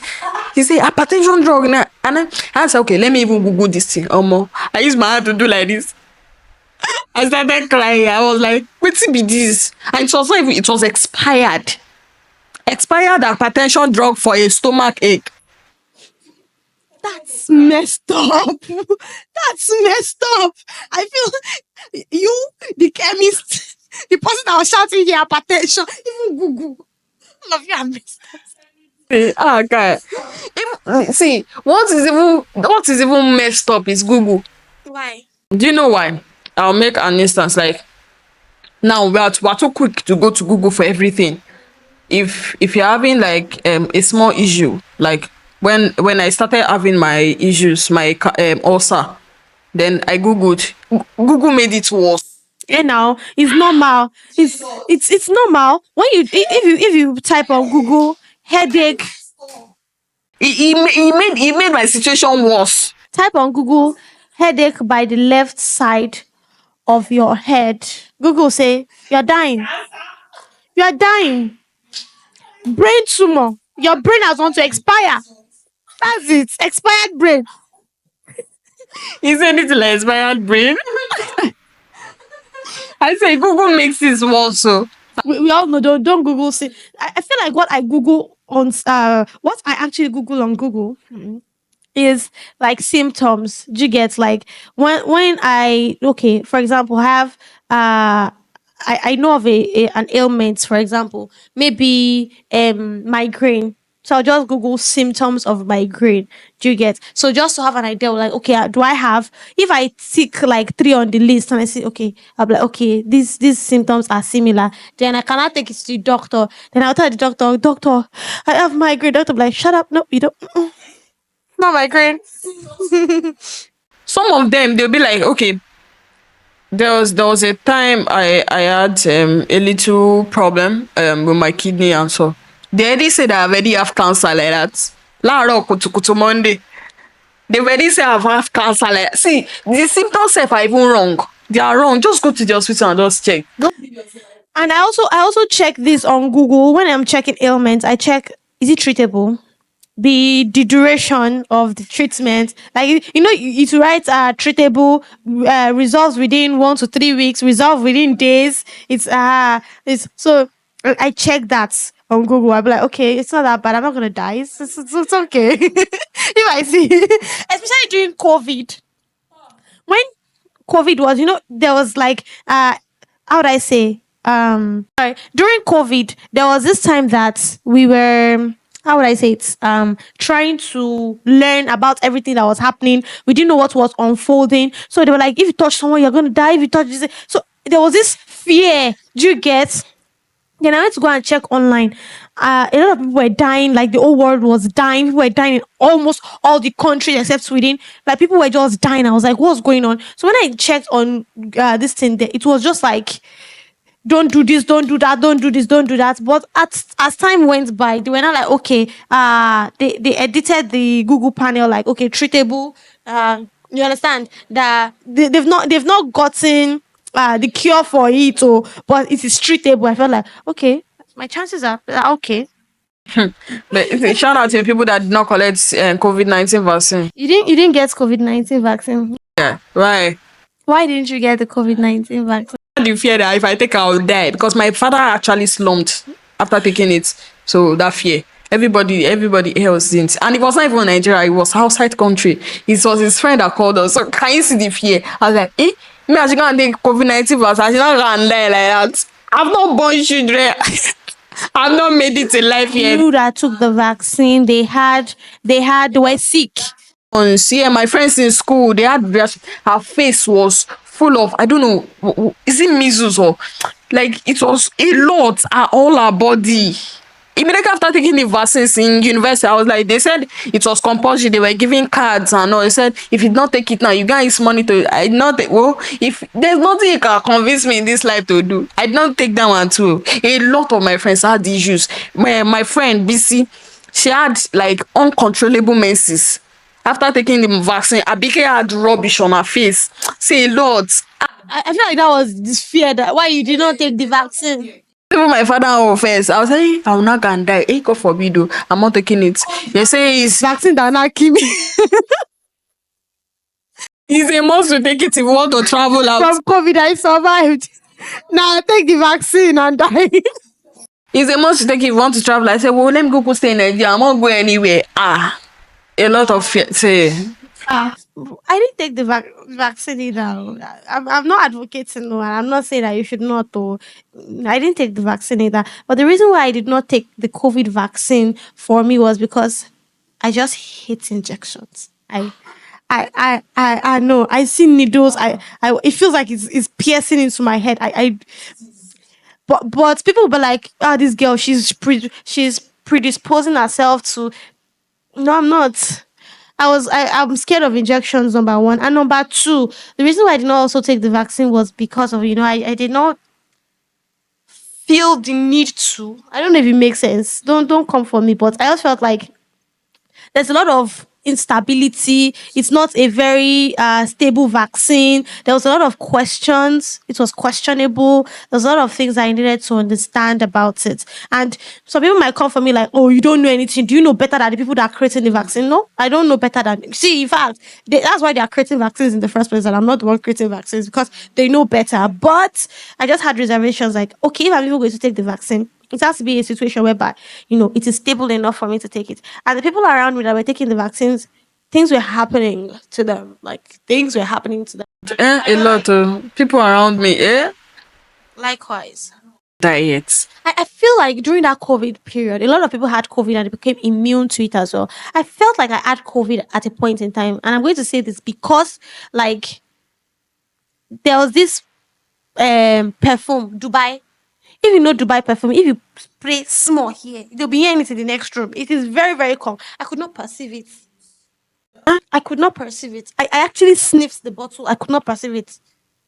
He said hypertension drug now. And I said, okay, let me even Google this thing. I used my hand to do like this. I started crying. I was like, what's it be this? And it was not even, it was expired. Expired hypertension drug for a stomach ache. That's messed up. That's messed up. I feel you, the chemist. The person that was shouting here, hypertension, even Google. All of you are messed up. Guy. See, what is even messed up is Google. Why? Do you know why? I'll make an instance. Like now, we're too quick to go to Google for everything. If you're having like a small issue, like when I started having my issues, my ulcer, then I googled. Google made it worse. Yeah, now it's normal. It's normal when if you type on Google headache, It made my situation worse. type on Google headache by the left side of your head. Google say you're dying. You're dying. Brain tumor. Your brain has want to expire. That's it. Expired brain. Is anything like expired brain? I say Google makes it worse. So We all know don't Google see. I feel like what I Google on what I actually Google on Google is like symptoms. Do you get like when I okay, for example, have I know of an ailment, for example, maybe migraine. So I'll just Google symptoms of migraine. Do you get? So just to have an idea, like, okay, do I have? If I tick like three on the list and I say, okay, I'll be like, okay, these symptoms are similar. Then I cannot take it to the doctor. Then I'll tell the doctor, doctor, I have migraine. Doctor be like, shut up, no, you don't. Not migraine. some of them they'll be like, okay, there was a time I had a little problem with my kidney and so they already said I already have cancer like that. Láàárọ̀ kùtùkùtù Monday. They already say I've have cancer like that. See, the symptoms sef are even wrong. They are wrong. Just go to the hospital and just check. And I also check this on Google when I'm checking ailments. I check, is it treatable? The duration of the treatment, like it writes treatable, resolves within 1 to 3 weeks, resolve within days. It's so I check that on Google. I'll be like, okay, it's not that bad, I'm not gonna die, it's okay. If I see, especially during COVID, when COVID was, there was like how would I say sorry, during COVID, there was this time that we were, how would I say it, trying to learn about everything that was happening. We didn't know what was unfolding. So they were like, if you touch someone, you're gonna die. If you touch this, so there was this fear. Do you get? Then I went to go and check online. A lot of people were dying, like the whole world was dying. People were dying in almost all the countries except Sweden. Like people were just dying. I was like, what's going on? So when I checked on this thing, there, it was just like, don't do this, don't do that, don't do this, don't do that. But as time went by, they were not like, okay, they edited the Google panel like, okay, treatable. You understand that they've not gotten the cure for it, or but it is treatable. I felt like, okay, my chances are okay. But shout out to the people that did not collect COVID-19 vaccine. You didn't get COVID-19 vaccine. Yeah, right. Why didn't you get the COVID-19 vaccine? The fear that if I take I'll die because my father actually slumped after taking it. So that fear. Everybody else didn't. And it was not even in Nigeria, it was outside country. It was his friend that called us. So can you see the fear? I was like, me I should go and take COVID-19 vaccine. I should not go and die like that. I've not born children. I've not made it in life yet. People that took the vaccine, they were sick. See, my friends in school, they had her face was full of, I don't know, is it measles or like it was a lot all her body. Immediately after taking the vaccines in university, I was like, they said it was compulsory. They were giving cards and all. They said if you not take it now, you guys money to. I not take. Well, if there's nothing you can convince me in this life to do, I don't take that one too. A lot of my friends had issues. My friend BC, she had like uncontrollable menses. After taking the vaccine, Abike had rubbish on her face. Say a lot. I feel like that was this fear that why you did not take the vaccine. Even my father first, I was like, I will not go and die. Hey, God forbid, oh, I'm not taking it. They say it's Vaccine that not kill me. it's a must to take it if you want to travel out. From COVID, I survived. Now I take the vaccine and die. It's a must to take it if you want to travel. I said, well, let me go stay in Nigeria. I'm not going anywhere. A lot of fear. Say, I didn't take the vaccine either. I'm not advocating, no, and I'm not saying that you should not. Though I didn't take the vaccine either. But the reason why I did not take the COVID vaccine for me was because I just hate injections. I know. I see needles. It feels like it's piercing into my head. But people will be like, ah, this girl, she's predisposing herself to. No, I'm not. I'm scared of injections, number one. And number two, the reason why I did not also take the vaccine was because of, I did not feel the need to. I don't know if it makes sense. Don't come for me, but I just felt like there's a lot of instability. It's not a very stable vaccine. There was a lot of questions. It was questionable. There's a lot of things I needed to understand about it. And some people might come for me like, oh, you don't know anything. Do you know better than the people that are creating the vaccine? No, I don't know better than. See, in fact, that's why they are creating vaccines in the first place. And I'm not the one creating vaccines because they know better. But I just had reservations like, okay, if I'm even going to take the vaccine, it has to be a situation whereby, it is stable enough for me to take it. And the people around me that were taking the vaccines, things were happening to them. Like things were happening to them. A lot of people around me, Likewise. diets. I feel like during that COVID period, a lot of people had COVID and they became immune to it as well. I felt like I had COVID at a point in time. And I'm going to say this because like there was this perfume, Dubai. If you know Dubai perfume, if you spray small here, they'll be hearing it in the next room. It is very, very calm. I could not perceive it. I could not perceive it. I actually sniffed the bottle. I could not perceive it.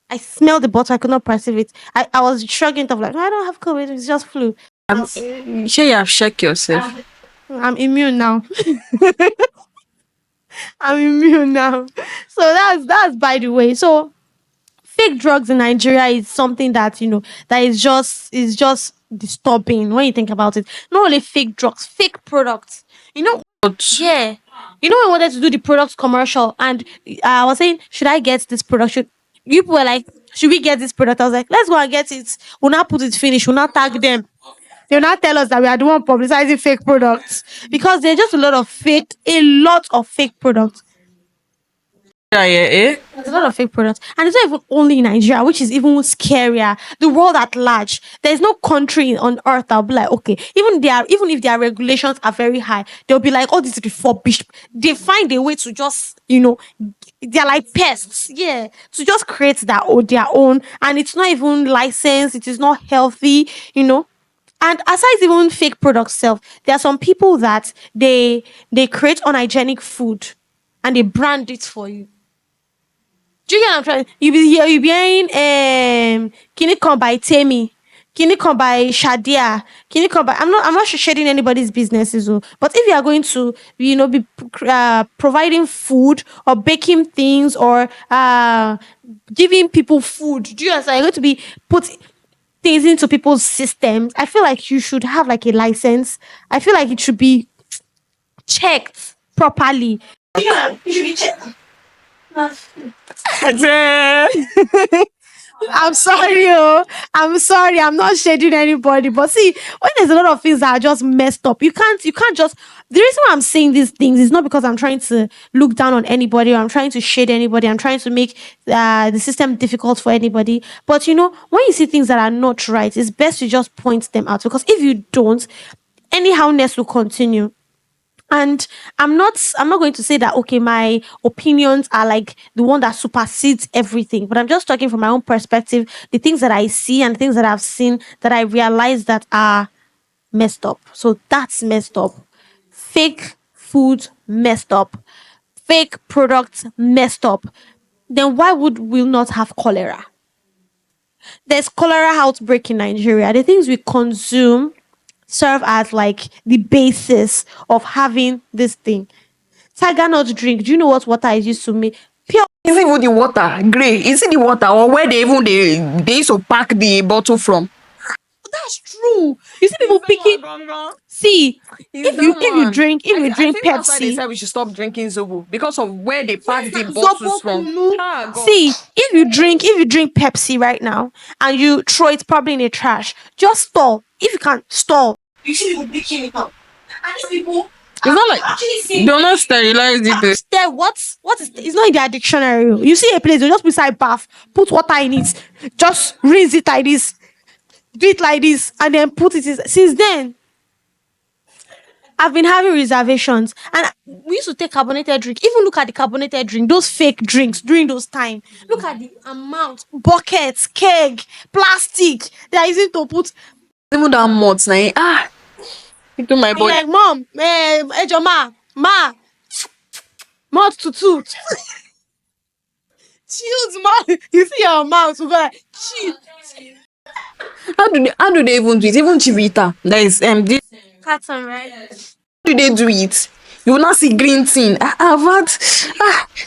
I smelled the bottle. I could not perceive it. I was shrugging it off like, "No, I don't have COVID. It's just flu. Sure, you have checked yourself. I'm immune now. I'm immune now." So that's by the way. So fake drugs in Nigeria is something that that is just disturbing when you think about it. Not only fake drugs, fake products. But Yeah. I wanted to do the product commercial and I was saying, should I get this product? People were like, should we get this product? I was like, let's go and get it. We'll not put it finish. We'll not tag them. They'll not tell us that we are the one publicizing fake products because there's just a lot of fake products. yeah, yeah, There's a lot of fake products, and it's not even only in Nigeria, which is even scarier. The world at large, there's no country on earth that'll be like, okay, even if their regulations are very high, they'll be like, oh, this is refurbished. They find a way to just, they're like pests, yeah, to just create their own, and it's not even licensed. It is not healthy. And aside even fake products self, there are some people that they create unhygienic food and they brand it for you. Do you get what I'm trying? You be hearing Kini come by Temi, Kini come by Shadia, Kini come by I'm not shedding anybody's businesses, oh, but if you are going to be providing food or baking things or giving people food, do you understand? You're going to be put things into people's systems. I feel like you should have like a license. I feel like it should be checked properly. Yeah, it should be checked. yeah. I'm sorry, oh. I'm sorry. I'm not shading anybody. But see, when there's a lot of things that are just messed up, you can't just. The reason why I'm saying these things is not because I'm trying to look down on anybody or I'm trying to shade anybody. I'm trying to make the system difficult for anybody. But when you see things that are not right, it's best to just point them out because if you don't, anyhowness will continue. And I'm not going to say that okay, my opinions are like the one that supersedes everything, but I'm just talking from my own perspective, the things that I see and things that I've seen that I realize that are messed up. So that's messed up. Fake food messed up. Fake products messed up. Then why would we not have cholera? There's cholera outbreak in Nigeria. The things we consume serve as like the basis of having this thing. Tiger not drink. Do you know what water is used to make? Pure. Is it even the water? Grey. Is it the water or where they used to pack the bottle from? That's true. You see people picking. See, if you drink That's why they Pepsi, said we should stop drinking Zobo because of where they pack the Zobo bottles from. Kunu. Ah, God. See, if you drink Pepsi right now and you throw it probably in the trash, just stall. If you can stall. You see people picking it up. And these people It's not like they'll not sterilize it. There, what is it's not in their dictionary. You see a place, you just beside bath, put water in it, just rinse it like this, do it like this, and then put it in. Since then, I've been having reservations, and we used to take carbonated drink. Even look at the carbonated drink, those fake drinks during those time. Look at the amount, buckets, keg, plastic they are using to put. Even that mods now, into my I'm body. like, mom, your ma, mouth to tooth. Chills, mouth. You see your mouth, you go like, chill. How do they even do it? Even Chivita, that is Carton, right? how do they do it? You will not see green thing.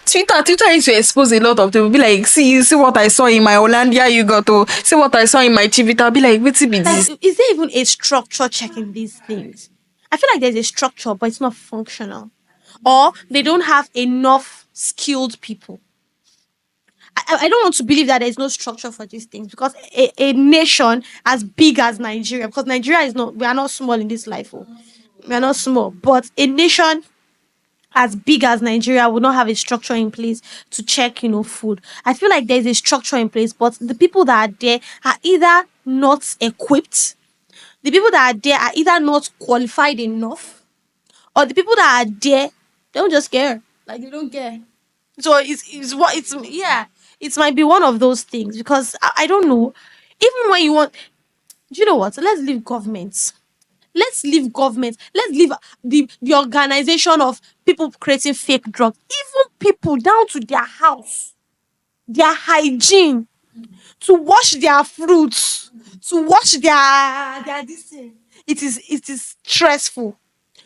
Twitter used to expose a lot of people. Be like, see what I saw in my Hollandia yogurt, to see what I saw in my Chivita. Be like, what's it be this? Is there even a structure checking these things? I feel like there's a structure, but it's not functional. Or they don't have enough skilled people. I don't want to believe that there's no structure for these things, because a nation as big as Nigeria, because Nigeria is not, we are not small in this life. Oh. We are not small, but a nation as big as Nigeria would not have a structure in place to check, food. I feel like there's a structure in place, but the people that are there are either not equipped, the people that are there are either not qualified enough, or the people that are there, they don't just care. Like, they don't care. So it's what it's yeah. It might be one of those things, because I don't know. Even when you want, do you know what? Let's leave governments. Let's leave government. Let's leave the organization of people creating fake drugs. Even people down to their house, their hygiene, to wash their fruits, to wash their this thing. It is stressful.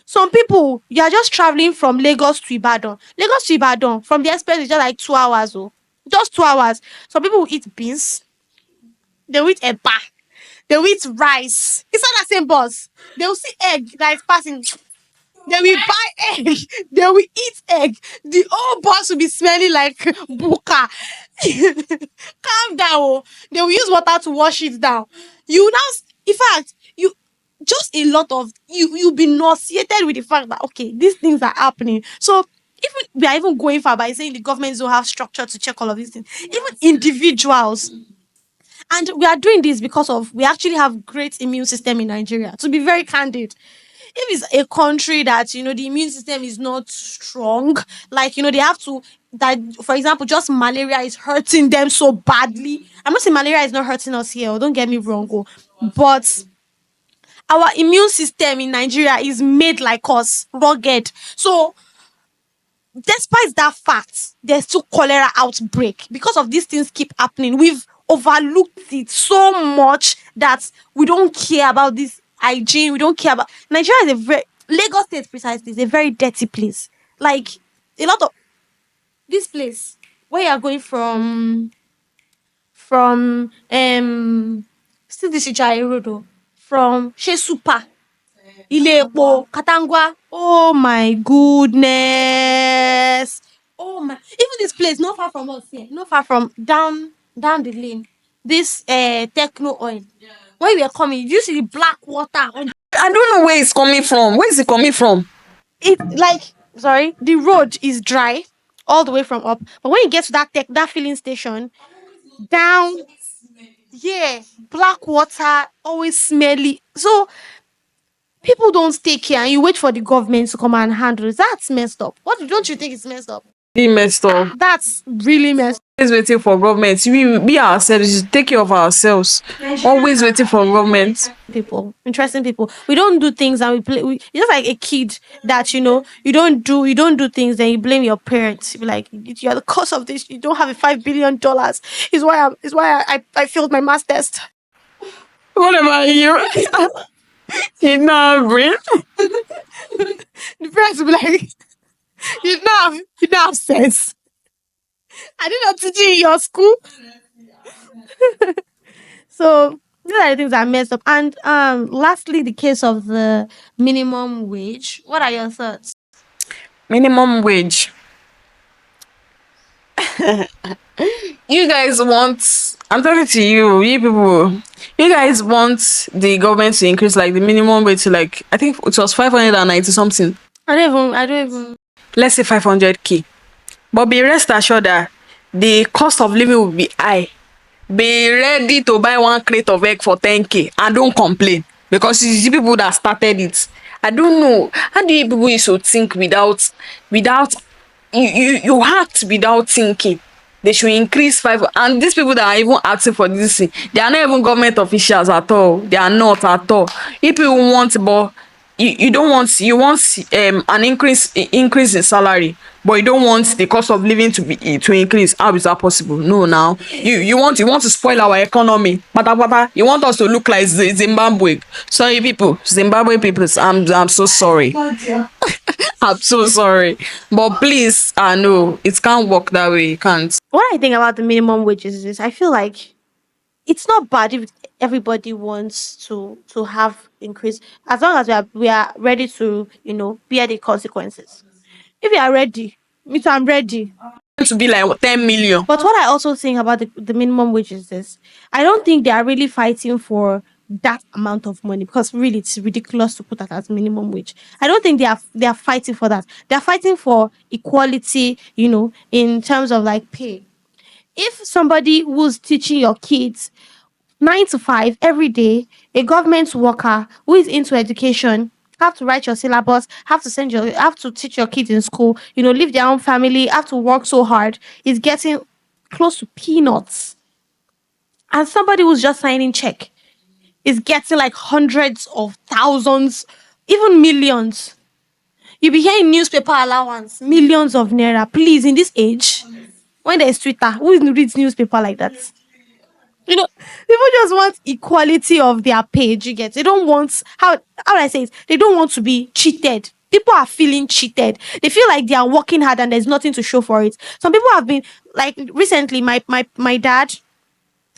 Some people, you are just traveling from Lagos to Ibadan. Lagos to Ibadan, from the express is just like 2 hours. Oh, just 2 hours. Some people will eat beans. They will eat eba. They will eat rice. It's not the same bus. They will see egg that is passing. They will buy egg. They will eat egg. The whole bus will be smelling like buka. Calm down. Oh. They will use water to wash it down. You now, in fact, you just a lot of you'll be nauseated with the fact that, okay, these things are happening. So even we are even going far by saying the governments don't have structure to check all of these things. Even individuals. And we are doing this because of we actually have great immune system in Nigeria. To be very candid, if it's a country that the immune system is not strong, like they have to, that, for example, just malaria is hurting them so badly. I'm not saying malaria is not hurting us here, don't get me wrong, but our immune system in Nigeria is made like us, rugged. So despite that fact, there's still cholera outbreak because of these things keep happening. We've overlooked it so much that we don't care about this hygiene. We don't care about Nigeria is a very Lagos State precisely is a very dirty place. Like a lot of this place where you are going from still this Road, from She Super Ilepo, Katangwa. Oh my goodness. Oh my, even this place not far from us here, not far from down the lane. This techno oil. When we were coming, you see the black water on I don't know where it's coming from. Where is it coming from? it, like, sorry, the road is dry all the way from up. But when you get to that filling station, down, yeah, black water, always smelly. So people don't take care and you wait for the government to come and handle it. That's messed up. What don't you think is messed up? Really messed up. That's really messed up. Always waiting for government. We ourselves should take care of ourselves. Always waiting for government. People, interesting people. We don't do things and we play. It's just like a kid that you don't do things, then you blame your parents. You be like, you're the cause of this. You don't have a $5 billion. Is why I failed my math test. What about you? You know, brain. The parents will be like, you don't have sense. I did not teach you in your school. So these are the things that messed up. And lastly, the case of the minimum wage. What are your thoughts? Minimum wage. You guys want, I'm talking to you people. You guys want the government to increase like the minimum wage to, like, I think it was 590 something. I don't even. Let's say 500K. But be rest assured that the cost of living will be high. Be ready to buy one crate of egg for 10K and don't complain because it's the people that started it. I don't know. How do you people used to think without you act without thinking? They should increase five, and these people that are even asking for this thing, they are not even government officials at all. They are not at all. If you want, but you don't want, you want an increase in salary, but you don't want the cost of living to increase. How is that possible? No, now you want to spoil our economy pata pata. You want us to look like Zimbabwe. Sorry people, Zimbabwe people, I'm so sorry. I'm so sorry, but please, I know it can't work that way. It can't. What I think about the minimum wage is this: I feel like it's not bad if everybody wants to have increase, as long as we are ready to bear the consequences. If you are ready, me too, I'm ready. To be like 10 million. But what I also think about the minimum wage is this: I don't think they are really fighting for that amount of money, because really it's ridiculous to put that as minimum wage. I don't think they are fighting for that. They are fighting for equality, in terms of like pay. If somebody who's teaching your kids 9 to 5 every day, a government worker who is into education, have to write your syllabus, have to teach your kids in school, leave their own family, have to work so hard, is getting close to peanuts. And somebody who's just signing check is getting like hundreds of thousands, even millions. You be hearing newspaper allowance, millions of naira. Please, in this age, when there's Twitter, who reads newspaper like that? People just want equality of their page. You get? They don't want how would I say it? They don't want to be cheated. People are feeling cheated. They feel like they are working hard and there's nothing to show for it. Some people have been like recently. My dad,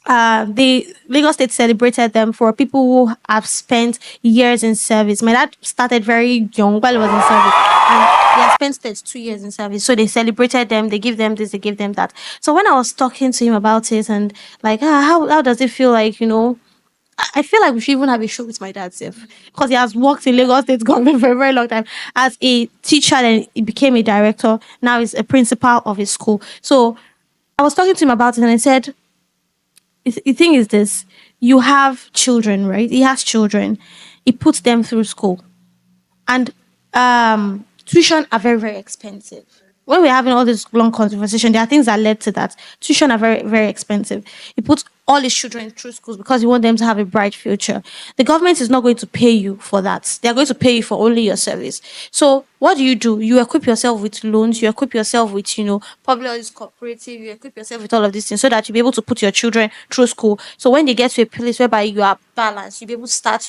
the Lagos State celebrated them for people who have spent years in service. My dad started very young while he was in service, and he has spent 32 years in service. So they celebrated them, they give them this, they give them that. So when I was talking to him about it and like, how does it feel like, I feel like we should even have a show with my dad self, because he has worked in Lagos State government for a very long time as a teacher, then he became a director. Now he's a principal of his school. So I was talking to him about it and I said, the thing is this: you have children, right? He has children. He puts them through school, and tuition are very, very expensive. When we're having all this long conversation, there are things that led to that. Tuition are very, very expensive. He puts all his children through schools because you want them to have a bright future. The government is not going to pay you for that. They are going to pay you for only your service. So what do? You equip yourself with loans, you equip yourself with, probably all this cooperative, you equip yourself with all of these things so that you'll be able to put your children through school. So when they get to a place whereby you are balanced, you'll be able to start,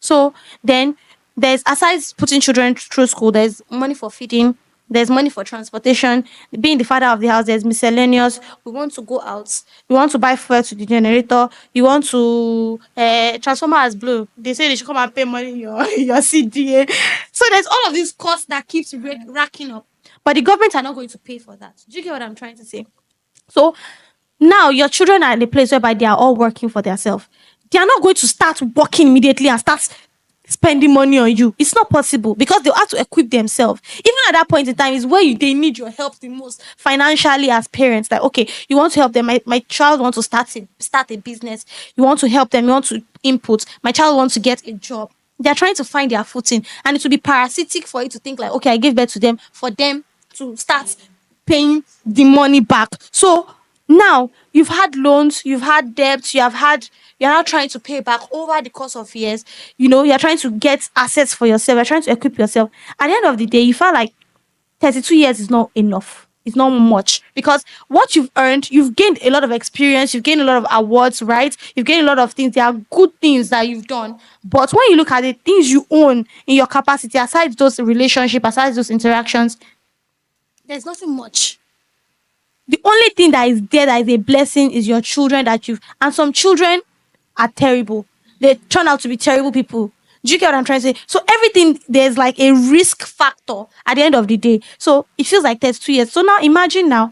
so then there's, aside putting children through school, there's money for feeding, there's money for transportation. Being the father of the house, there's miscellaneous. We want to go out. We want to buy fuel to the generator. You want to transformer as blue. They say they should come and pay money in your your CDA. So there's all of these costs that keeps racking up. But the government are not going to pay for that. Do you get what I'm trying to say? So now your children are in a place whereby they are all working for themselves. They are not going to start working immediately and start spending money on you. It's not possible because they'll have to equip themselves. Even at that point in time is where they need your help the most financially as parents. Like, okay, you want to help them. My child wants to start a business. You want to help them. You want to input. My child wants to get a job. They're trying to find their footing, and it will be parasitic for you to think like, okay, I gave birth to them for them to start paying the money back. So now you've had loans, you've had debts, you're now trying to pay back over the course of years. You're trying to get assets for yourself, you're trying to equip yourself. At the end of the day, you feel like 32 years is not enough. It's not much because what you've earned, you've gained a lot of experience, you've gained a lot of awards, right? You've gained a lot of things. There are good things that you've done. But when you look at the things you own in your capacity, aside those relationships, aside those interactions, there's nothing much. The only thing that is there that is a blessing is your children that you've, and some children are terrible. They turn out to be terrible people. Do you get what I'm trying to say? So everything, there's like a risk factor at the end of the day. So it feels like there's 2 years. So now imagine now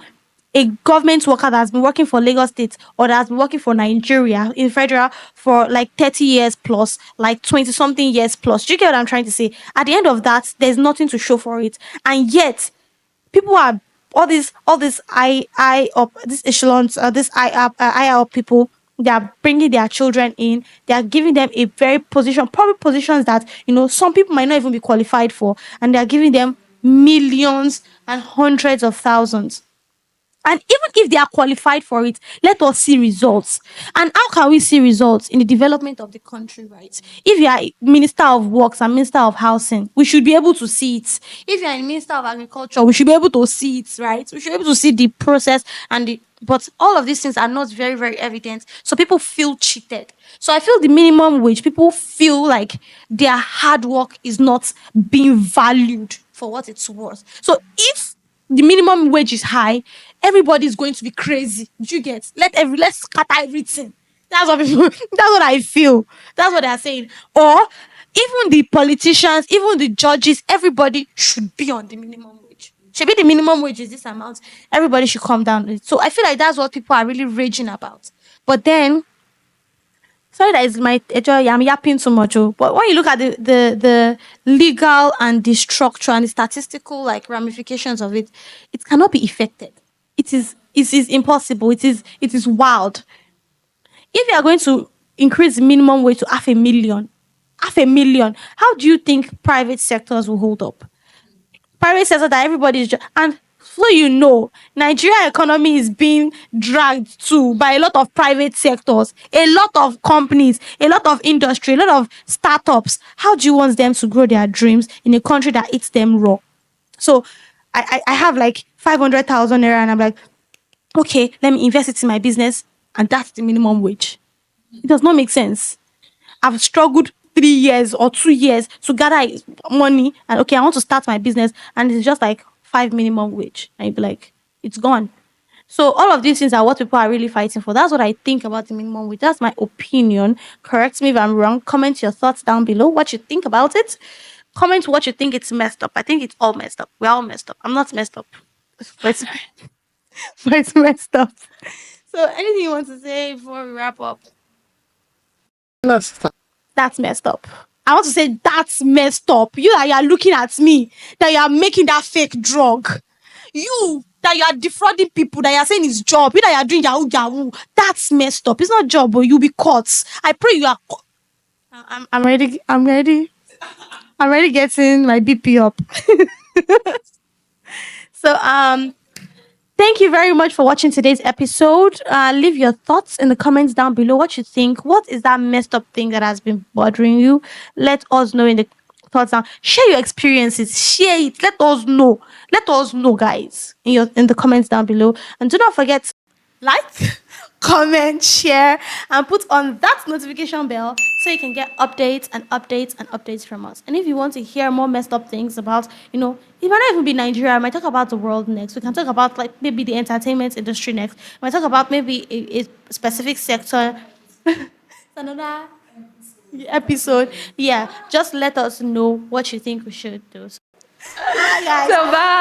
a government worker that has been working for Lagos State or that has been working for Nigeria in federal for like 30 years plus, like 20 something years plus. Do you get what I'm trying to say? At the end of that, there's nothing to show for it. And yet, people are all this I up this echelons this I up people, they are bringing their children in, they are giving them a very position, probably positions that some people might not even be qualified for, and they are giving them millions and hundreds of thousands. And even if they are qualified for it, let us see results. And how can we see results in the development of the country, right? If you are Minister of Works and Minister of Housing, we should be able to see it. If you are a Minister of Agriculture, we should be able to see it, right? We should be able to see the process and the but all of these things are not very, very evident. So people feel cheated. So I feel the minimum wage, people feel like their hard work is not being valued for what it's worth. So if the minimum wage is high, everybody is going to be crazy. Do you get? Let's scatter everything. That's what people. That's what I feel. That's what they are saying. Or even the politicians, even the judges, everybody should be on the minimum wage. Should be the minimum wage is this amount. Everybody should come down. So I feel like that's what people are really raging about. But then, sorry that is my I'm yapping too much. Oh, but when you look at the legal and the structure and the statistical like ramifications of it, it cannot be effected. It is impossible. It is wild. If you are going to increase the minimum wage to half a million, how do you think private sectors will hold up? Private sector that everybody is and so Nigeria economy is being dragged too by a lot of private sectors, a lot of companies, a lot of industry, a lot of startups. How do you want them to grow their dreams in a country that eats them raw? So I have like 500,000 naira and I'm like, okay, let me invest it in my business, and that's the minimum wage. It does not make sense. I've struggled 3 years or 2 years to gather money, and okay, I want to start my business, and it's just like five minimum wage, and you'd be like, it's gone. So all of these things are what people are really fighting for. That's what I think about the minimum wage. That's my opinion. Correct me if I'm wrong. Comment your thoughts down below. What you think about it. Comment what you think it's messed up. I think it's all messed up. We're all messed up. I'm not messed up. But it's, but it's messed up. So anything you want to say before we wrap up? That's fine. That's messed up. I want to say that's messed up. You that you are looking at me, that you are making that fake drug. You that you are defrauding people, that you are saying it's job. You that you are doing yahoo yahoo. That's messed up. It's not job, but you'll be caught. I pray you are. I'm ready. I'm ready. I'm ready getting my BP up. So thank you very much for watching today's episode. Leave your thoughts in the comments down below. What you think? What is that messed up thing that has been bothering you? Let us know in the thoughts down. Share your experiences. Share it. Let us know. Let us know, guys, in the comments down below. And do not forget, like, comment, share, and put on that notification bell so you can get updates and updates and updates from us. And if you want to hear more messed up things about, it might not even be Nigeria. I might talk about the world next. We can talk about like maybe the entertainment industry next. We might talk about maybe a specific sector. Another episode. Yeah, just let us know what you think we should do. So, bye, guys. So bye.